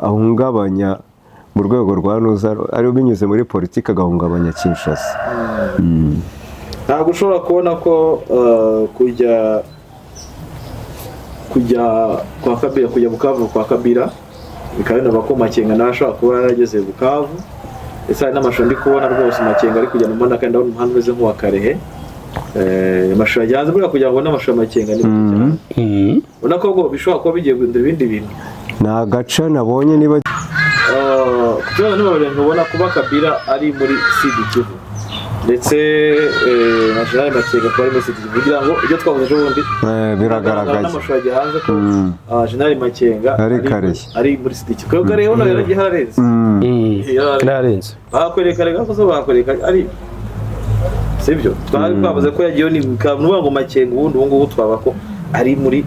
ahungabanya mu rwego rwa nuza, ari binyuze muri politiki agahungabanya Kinshasa.
Ntabwo ushobora kubona ko kujya kwa Kabila, kujya Bukavu kwa Kabila bikabona ko Makenga nawe ashobora kuba yarageze Bukavu. Ese hari n'amashusho ndi kubona rwose Makenga ari kujya mu muhanda kandi ndabona umuhanda umeze nk'uwa Karehe. Amashusho ajyanze buriya kugira ngo n'amashusho Makenga ni cyane. Ubona ko bishobora kuba bigiye guhindura ibindi bintu.
Ni agace nabonye niba
kugira ngo ntubona kuba Kabila ari muri Sud Kivu ndetse na General Makenga ko ari muri Sud Kivu, kugira ngo ibyo twavuze ejo bundi
biragaragaye
n'amashusho ajya hanze ko General Makenga ari muri Sud Kivu. Kuko rero no yaragiye hararenze.
Yararenze.
Bakwereka rega ko bakwereka ari sibyo twari twavuze ko yagiyeho ni kanuvuga ngo Makenga ubundi ubu ngubu twaba ko ari muri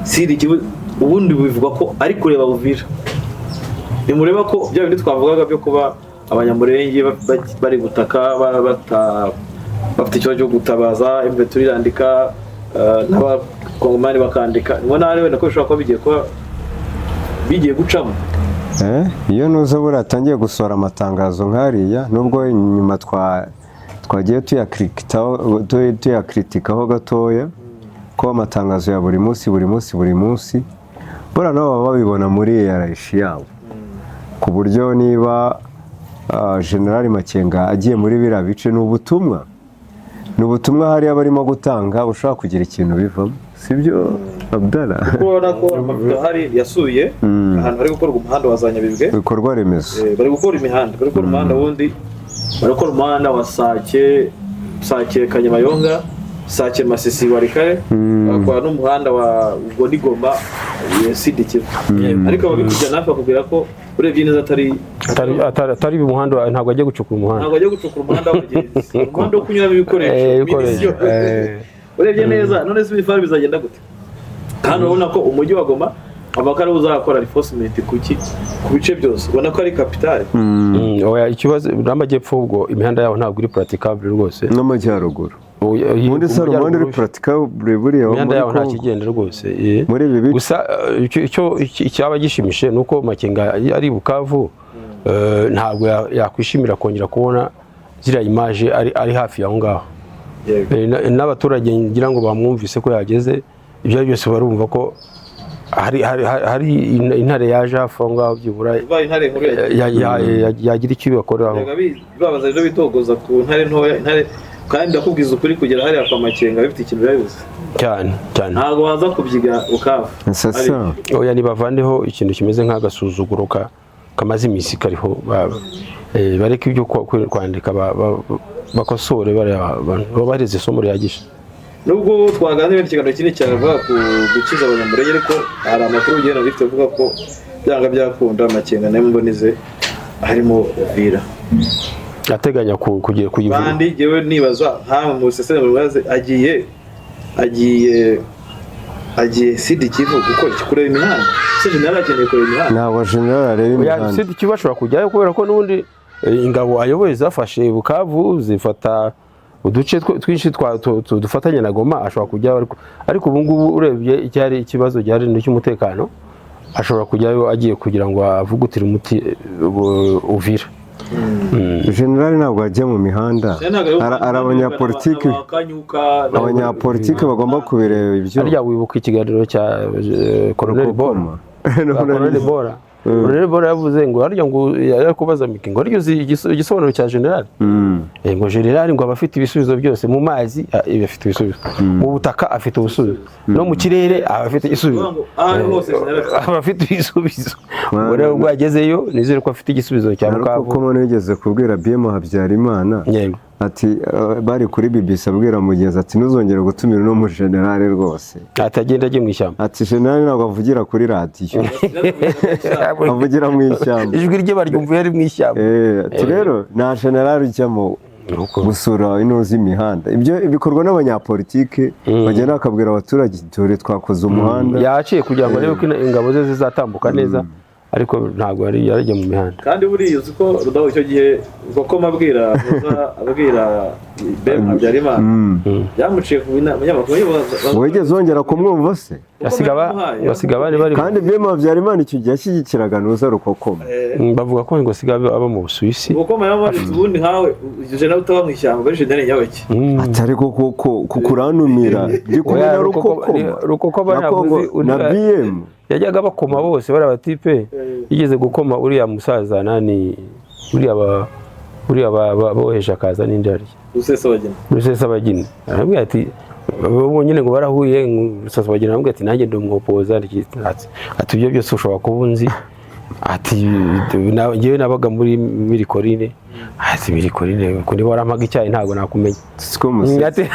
Sud Kivu ubundi bivuga ko ari kureba Uvira nimureba ko bya bindi twavugaga byo kuba abanyamurenge bari gutaka bafite ikibazo cyo gutabaza imbeto irandika n'abakongomani bakandika nibona ari wenda ko bishobora kuba bigiye gucamo
iyo nuza buriya atangiye gusohora amatangazo nk'ariya nubwo nyuma twagiye tuyakritikaho gatoya ko amatangazo ya buri munsi buriya nabo baba babibona muri hierarchy yabo ku buryo niba General Makenga agiye muri biriya bice ni ubutumwa hariya barimo gutanga bushobora kugira ikintu bivamo sibyo Abdallah
kubona ko amavuta hari yasuye ahantu bari gukorwa umuhanda wa Zanyabibwe
bikorwa remezo
bari gukora umuhanda wundi bari gukora umuhanda wa Sake Kanyabayonga Sake Masisi Warikare bakora n'umuhanda wa Goma Sud Kivu ariko babikujya nafa kugira ko urebye neza
atari umuhanda ntabwo ajya gucukura umuhanda
w'abagenzi umuhanda wo kunyuramo ibikoresho urebye neza none se ibifari bizagenda gute hano urabona ko umujyi wa Goma amakara uzakora reinforcement ku bice byose ubona ko ari capital
ikibazo n'amajyepfo ubwo imihanda yaho ntabwo iri praticable rwose
n'amajyaruguru muri Salomon iri praticable buriya
imihanda yaho nta kigenda rwose
muri ibi bice
gusa icyaba gishimishe nuko Makenga ari Bukavu ntabwo yakwishimira kongera kubona ziriya image ari hafi yaho ngaho n'abaturage ngira ngo bamwumvise ko yageze ibyo byose barumva ko hari intare yaje hafi aho ngaho byibura yagira icyo bibakoraho
babaza rero bitogoza ku ntare ntoya kandi ndakubwiza ukuri kugera hariya kwa Makenga bifite ikintu bibabuze
cyane
ntabwo waza kubyiga Bukavu
oya nibavandeho ikintu kimeze nk'agasuzuguro kamaze iminsi kariho bareke ibyo kwandika bakosore bareze isomo rihagije
nubwo twaganira ikiganiro kinini cyane avuga ku gukiza abanyamurenge ariko hari amakuru ugenda bifite avuga ko byanga byakunda Makenga nayo mbonize harimo Uvira
ateganya kugira kuyivura
kandi jewe nibaza hamwe mu seseme mwaze agiye Sud Kivu gukora kureba imihanda se general akeneye kureba imihanda
ntabwo general areba imihanda
Sud Kivu ashobora kujyayo kubera ko n'ubundi ingabo ayoboye zafashe Bukavu zifata uduce twinshi dufatanye na Goma ashobora kujyayo ariko ubu ngubu urebye icyari ikibazo gihari n'cy'umutekano ashobora kujyayo agiye kugira ngo avugutire umuti Uvira
general ntabwo ajya mu mihanda ari abanyapolitike bagomba kubireba ibyo
harya wibuka ikiganiro cya Colonel Bora Colonel Bora yavuze ngo harya ngo yari kubaza Miki ngo aryo igisobanuro cya general ngo general ngo abafite ibisubizo byose mu mazi afite ibisubizo mu butaka afite ubusubizo no mu kirere abafite igisubizo abafite ibisubizo rero ubwo agezeyo nizere ko afite igisubizo cya Bukavu
kuko umuntu yigeze kubwira BM Habyarimana ati bari kuri BBC abwira mugenzi ati ntuzongere gutumira no mu general rwose
atagenda agiye mu ishyamba
ati general ntabwo avugira kuri radio avugira mu ishyamba
ijwi rye baryumviye ari mu ishyamba
ati rero nta general ujyamo gusura inoza imihanda ibyo bikorwa n'abanyapolitike bagenda bakabwira abaturage dore twakoze umuhanda
yaciye kugira ngo arebe ko ingabo ze zizatambuka neza ariko ntabwo yarajya mu mihanda
kandi buriya uzi ko Rudaho icyo gihe uko mabwira BM Habyarimana byamuciye ku binyamakuru
wigeze wongera kumwumva se
basiga bari
kandi BM Habyarimana icyo gihe ashyigikiraga nuza Rukokoma
bavuga ko ngo siga aba mu Busuwisi
Rukokoma yamaze ubundi nkawe uje nawe utaba mu ishyamba bari general nyabaki
atari kukuranumira ndikumenya
Rukokoma
na BM
yajyaga bakoma bose bari abatipe yigeze gukoma uriya musaza nani uriya boheje akaza n'indari Rusesabagina arambwira ati bo nyine ngo barahuye Rusesabagina arambwira ati nanjye ndi umwopoza ati ibyo byose ushobora kuba unzi ati ngewe nabaga muri Mirikorine, ati Mirikorine ko niba warampaga icyayi ntabwo nakumenya.
siko musetse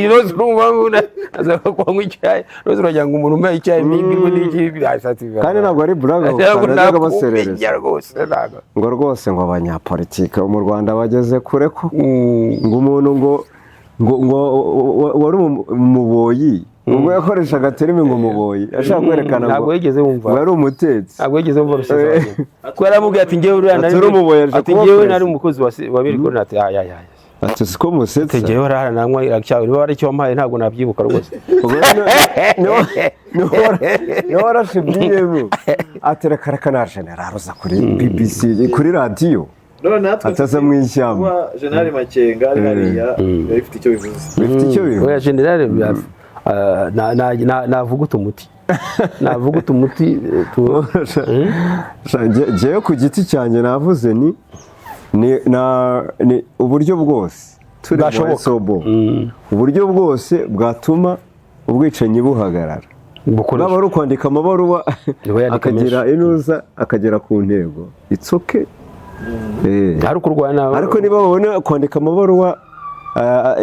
Rose urumva azaga kwanywa icyayi, Rose uragira ngo umuntu umenya icyayi n'ingirwa n'iki asati.
kandi ntabwo ari buraga
ntabwo
baserereza ngo rwose ngo abanyapolitike mu Rwanda bageze kure ko ngo umuntu ngo wari umuboyi ubwo yakoreshaga terime ngo umuboyi ashaka kwerekana ngo
ntabwo yigeze wumva
wari umutetsi,
ntabwo yigeze wumva Rusesabagina ko yaramubwiye ati ngewe uriya nari umukozi wa Mirikorine ati
ati siko musetse
ngewe warara nanywa icyayi niba wari icyo wampaye ntabwo nabyibuka rwose.
niba warashe BM atereka reka na general uza kuri BBC kuri radiyo ataza mu ishyamba.
General Makenga ari hariya bifite icyo bivuze,
bifite icyo bivuze.
Oya general navuga utumuti
jewe ku giti cyanjye navuze ni uburyo bwose turi muri sobo, uburyo bwose bwatuma ubwicanyi buhagarara, bwaba ari ukwandika amabaruwa akagira inuza akagera ku ntego itsoke, ariko niba babona kwandika amabaruwa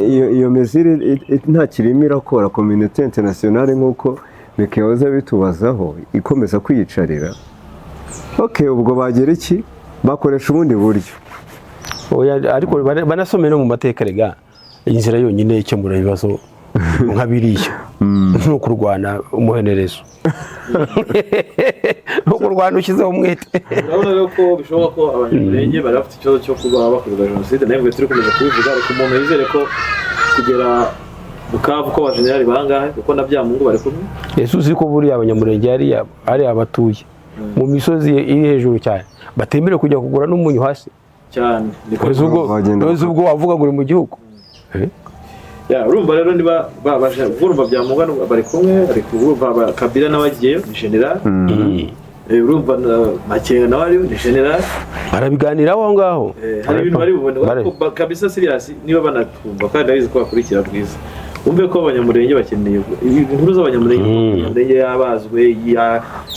iyo mezire nta kirimo irakora community internationale nk'uko bikehoza bitubazaho ikomeza kwiyicarira, ubwo bagira iki bakoresha ubundi buryo.
Ariko banasomeye no mu mateka rega inzira yonyine ikemura ibibazo nka biriya no kurwana umuhenerezo no kurwana ushyizeho umwete.
urabona rero ko bishoboka ko abanyamurenge bari bafite ikibazo cyo kuba bakorerwa jenoside, nawe turi kumeje kubivuga, ariko umuntu yizere ko kugera Bukavu ko abajenerali bangahe kuko na Byamungu bari kumwe.
Yesu uzi ko buriya abanyamurenge ari abatuye mu misozi iri hejuru cyane batemerewe kujya kugura n'umunyu hasi
cyane,
niko ubwo wavuga ngo uri mu gihugu.
Urumva rero niba babaje urumva Byamungu bari kumwe, ariko urumva Kabila n'abagiye ni general, urumva Makenga nawe ari ni general,
barabiganiraho aho ngaho.
Hari ibintu bari bubone ko kabisa serious niba banatumva kandi arizi ko bakurikira bwiza. Umve ko abanyamurenge bakeneye inkuru z'abanyamurenge yabazwe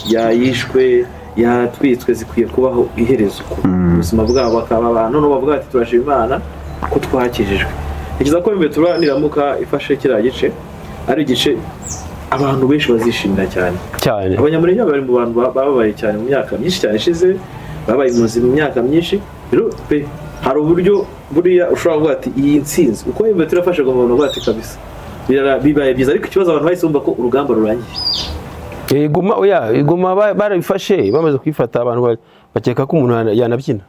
yayishwe yatwitswe zikwiye kubaho iherezo ubuzima bwabo, bakaba abantu no bavuga ati turashima Imana ko twakijijwe. Ikiza ko imbe turaniramuka ifashe kiriya gice ari igice abantu benshi bazishimira cyane. Abanyamurenge bari mu bantu bababaye cyane mu myaka myinshi cyane ishize, babaye impunzi mu myaka myinshi. Rero hari uburyo buriya ushobora kuvuga ati iyi ntsinzi uko imbe turafashe ngo umuntu avuga ati kabisa bibaye byiza, ariko ikibazo abantu bahise bumva ko urugamba rurangiye.
Igoma barabifashe bamaze kwifata abantu bakeka ko umuntu yanabyina,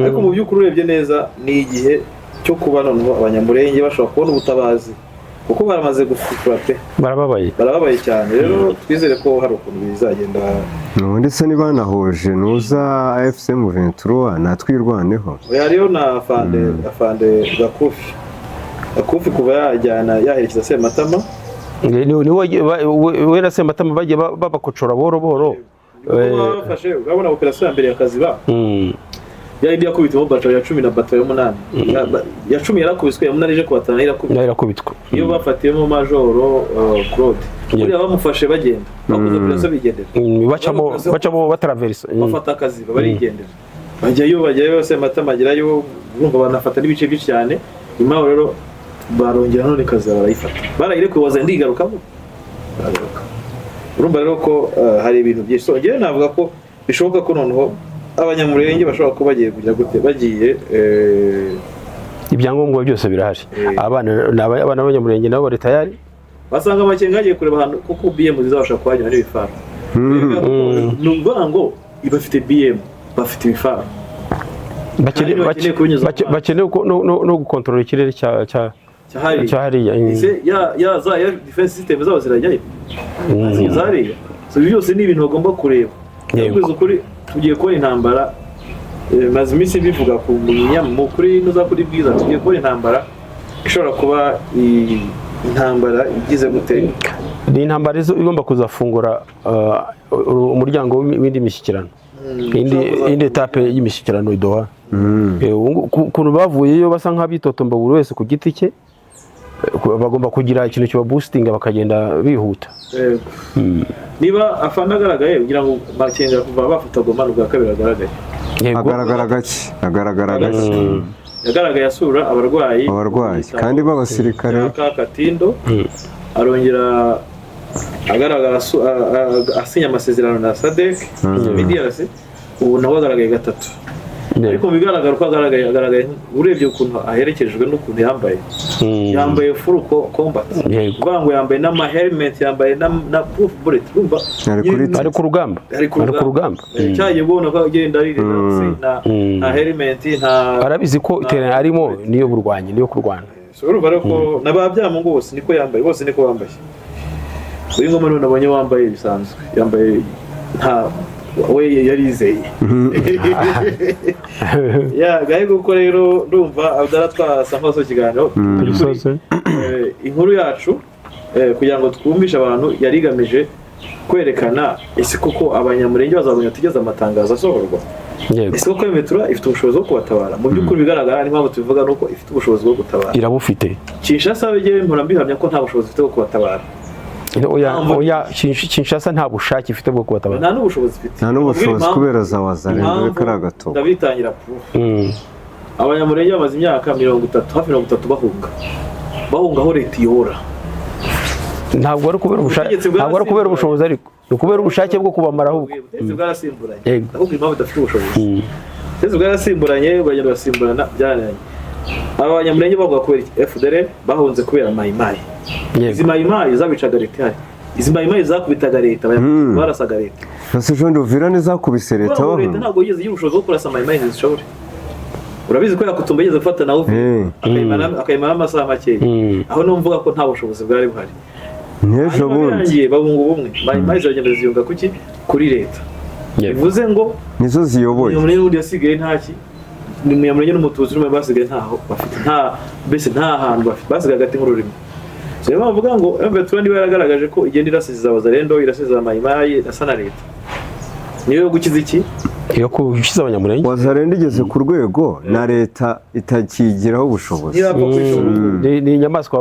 ariko mu by'ukuri urebye neza ni igihe cyo kuba noneho abanyamurenge bashobora kubona ubutabazi kuko baramaze gufukura pe, barababaye cyane. Rero twizere ko hari ukuntu bizagenda.
Ndetse niba nahuje nuza AFC M23 natwirwaneho.
Hariyo na afande Gakufi kuba yajyana yaherekeza Sematama,
we na Sematama bagiye babakocora boro
bafashe. Urabona operasiyo ya mbere y'akaziba yari yakubitemo bato ya 10 na bato ya 8 ya 10 yarakubiswe ya 8 ije kubatana irakubitwa. Iyo bafatiyemo majoro Claude buri abamufashe bagenda bakoze operasiyo bigendera
bacamo batraverse
bafata akaziba barigendera bajyayo Sematama agerayo urumva banafata n'ibice byinshi cyane. Nyuma rero barongera none kaza barayifata barayirekuye waza ndigarukamo. Urumva rero ko hari ibintu byinshi. So ngewe navuga ko bishoboka ko noneho abanyamurenge bashobora kuba bagiye kujya gute bagiye
ibyangombwa byose birahari. Abana b'abanyamurenge nabo bari tayari,
basanga Makenga agiye kureba ahantu kuko BM zizabasha kuhanyura n'ibifara. Numva ngo ibafite BM bafite ibifara
bakeneye no gukontorora ikirere cyahariya.
Ya defense system zabo zirajyayo zariya. So byose ni ibintu bagomba kureba. Yavuze ukuri tugiye kubona intambara maze iminsi bivuga ku munyamakuru nuza kuri bwiza, tugiye kubona intambara ishobora kuba intambara igize gute.
Ni intambara igomba kuzafungura umuryango w'indi mishyikirano, indi etape y'imishyikirano idoha. Ukuntu bavuyeyo basa nk'abitotomba buri wese ku giti cye, bagomba kugira ikintu kiba boostinga bakagenda bihuta.
Niba afana agaragaye kugira ngo Makenga kuva bafata Goma n'ubwa kabiri agaragaye.
agaragara gake
Yagaragaye asura abarwayi
kandi b'abasirikare
Katindo arongera agaragara asinya amasezerano na SADC MDRC ubu nawe agaragaye gatatu ariko bigaragara ko agaragaye urebye ukuntu aherekejwe n'ukuntu yambaye full combat kuvuga ngo yambaye n'ama helmet yambaye na proof bullet
ari ku rugamba
cyagiye ubona ko agenda ari na helmet nta
arabizi ko iterana arimo niyo burwanye niyo kurwana
urumva ko nababyamu bose niko yambaye bose niko bambaye uyu ngoma none nabonye wambaye bisanzwe yambaye nta we yarizeye gahe guko rero ndumva Abdallah twasa nkaso kiganiro inkuru yacu kugira ngo twumvishe abantu yarigamije kwerekana ese koko abanyamurenge bazabonye tugeze amatangazo asohorwa ese koko Metura ifite ubushobozi bwo kubatabara mu by'ukuri bigaragara ni mpamvu tubivuga nuko ifite ubushobozi bwo gutabara
irabufite
Kinshasa bege mpora mbihamya ko nta bushobozi ifite bwo kubatabara
oya Kinshasa nta bushake ifite bwo kubatabara
nta n'ubushobozi ifite
nta n'ubushobozi kubera za wazarendo kari agato
ndabitangira proof abanyamurenge bamaze imyaka 30 hafi 30 bahunga aho leta iyora
ntabwo ari kubera ubushobozi ariko ni kubera ubushake bwo kubamara ahubwo
bwarasimburanye ahubwo impamvu idafite ubushobozi bwarasimburanye bagenda basimburana byananye abanyamurenge bavuga kubera FDL bahunze kubera mayimayi izi mayimayi zabicaga leta izi mayimayi zakubitaga leta barasaga leta
ese Jean Vira ne zakubise leta
aho leta ntabwo yigeze y'ubushobozi bwo kurasa mayimayi zishobore urabizi ko yakutumba yigeze gufata nawe akayimara amasaha make aho numvuga ko nta bushobozi bwari buhari
n'ejo bundi
babunga ubumwe mayimayi zagenda ziyunga kuki kuri leta bivuze ngo
nizo ziyoboye
umuntu n'undi yasigaye ntaki ni muyamurenge n'umutuzi n'umwe basigaye ntaho bafite nta hantu bafite basigaye hagati nk'ururimi rero bavuga ngo Metura niba yaragaragaje ko igenda irasiza abazarendo irasiza mayimayi na sana leta niyo yo gukiza iki
iyo kukiza abanyamurenge
wazarendo igeze ku rwego na leta itakigiraho ubushobozi
ni inyamaswa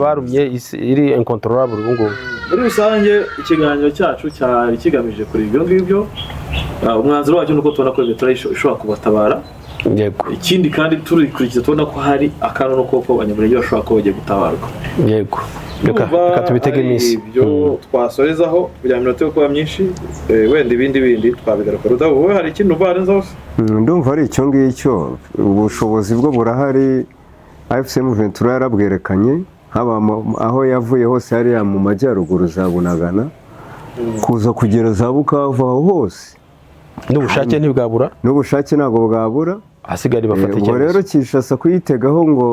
barumye iri incontrolable ngo
muri rusange ikiganiro cyacu cyari kigamije kuri ibyo ngibyo umwanzuro wacyo nuko tubona ko Metura ishobora kubatabara ikindi kandi turikurikiza tubona ko hari akantu koko abanyamurenge bashobora ko bagiye gutabarwa
reka tubitege iminsi
ibyo twasorezaho kugira ngo yo kuba myinshi wenda ibindi twabigaruka rudaho wowe hari ikintu uvarenzaho
ndumva ari icyo ngicyo ubushobozi bwo burahari AFCM Ventura yarabwerekanye haba aho yavuye hose hariya mu majyaruguru za Bunagana kuza kugera za Bukavu aho hose
n'ubushake ntibwabura
n'ubushake ntabwo bwabura
hasigari bafata icyemezo
rero Kinshasa kuyitegaho ngo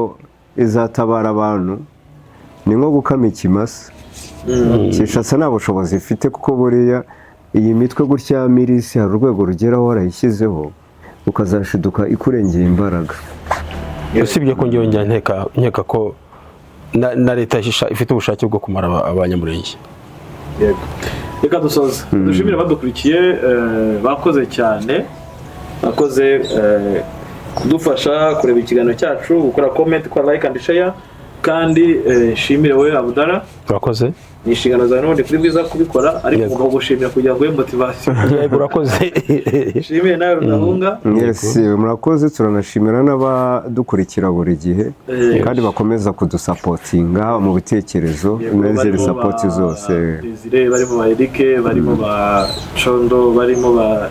izatabara abantu ni nko gukama ikimasa Kinshasa nta bushobozi ifite kuko buriya iyi mitwe gutya milisi hari urwego rugeraho warayishyizeho ukazashiduka ikurengera imbaraga
usibye ko ngewe njya nkeka ko na leta ifite ubushake bwo kumara abanyamurenge
reka dusoze dushimire badukurikiye bakoze cyane bakoze kudufasha kureba ikiganiro cyacu gukora comment kwa like and share kandi shimire wowe Abdallah
urakoze
ni inshingano zawe n'ubundi kuri bwiza kubikora ariko ugomba gushimira kugira ngo motivation
yego urakoze
shimire nawe Rudahunga
yes murakoze turanashimira n'abadukurikira buri gihe kandi bakomeza kudusapotinga mu bitekerezo n'izindi support zose
barimo ba Eric barimo ba Chondo barimo ba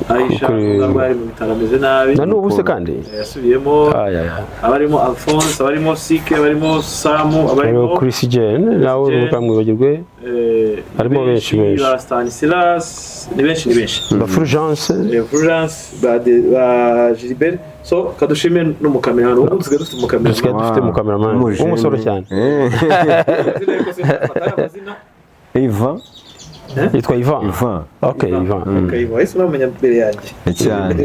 Aisha bari mu bitaro ameze nabi
na n'ubu se kandi
yasubiyemo abarimo Alphonse abarimo Sike abarimo Samu abarimo
Chris Jane nawe ukamwibagirwe harimo benshi
ba Stanislas ni benshi
ba Fulgence
ba Gilbert so kadushime n'umukamera ubu dusigaye dufite umukamera
umusoro cyane
Iva
yitwa Ivan okay Ivan
wahise unamenya mbere yanjye
cyane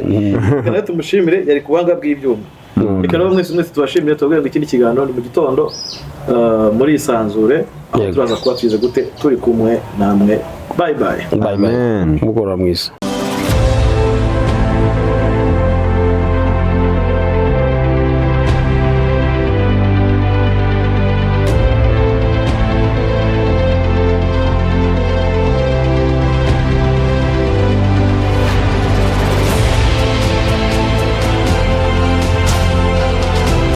kandi tumushimire yari kubanga bw'ibyuma reka nabo mwese tubashimire tubabwira ngo ikindi kiganiro ni mu gitondo muri isanzure aho turaza kuba twize gute turi kumwe namwe bye bye
mugoroba mwiza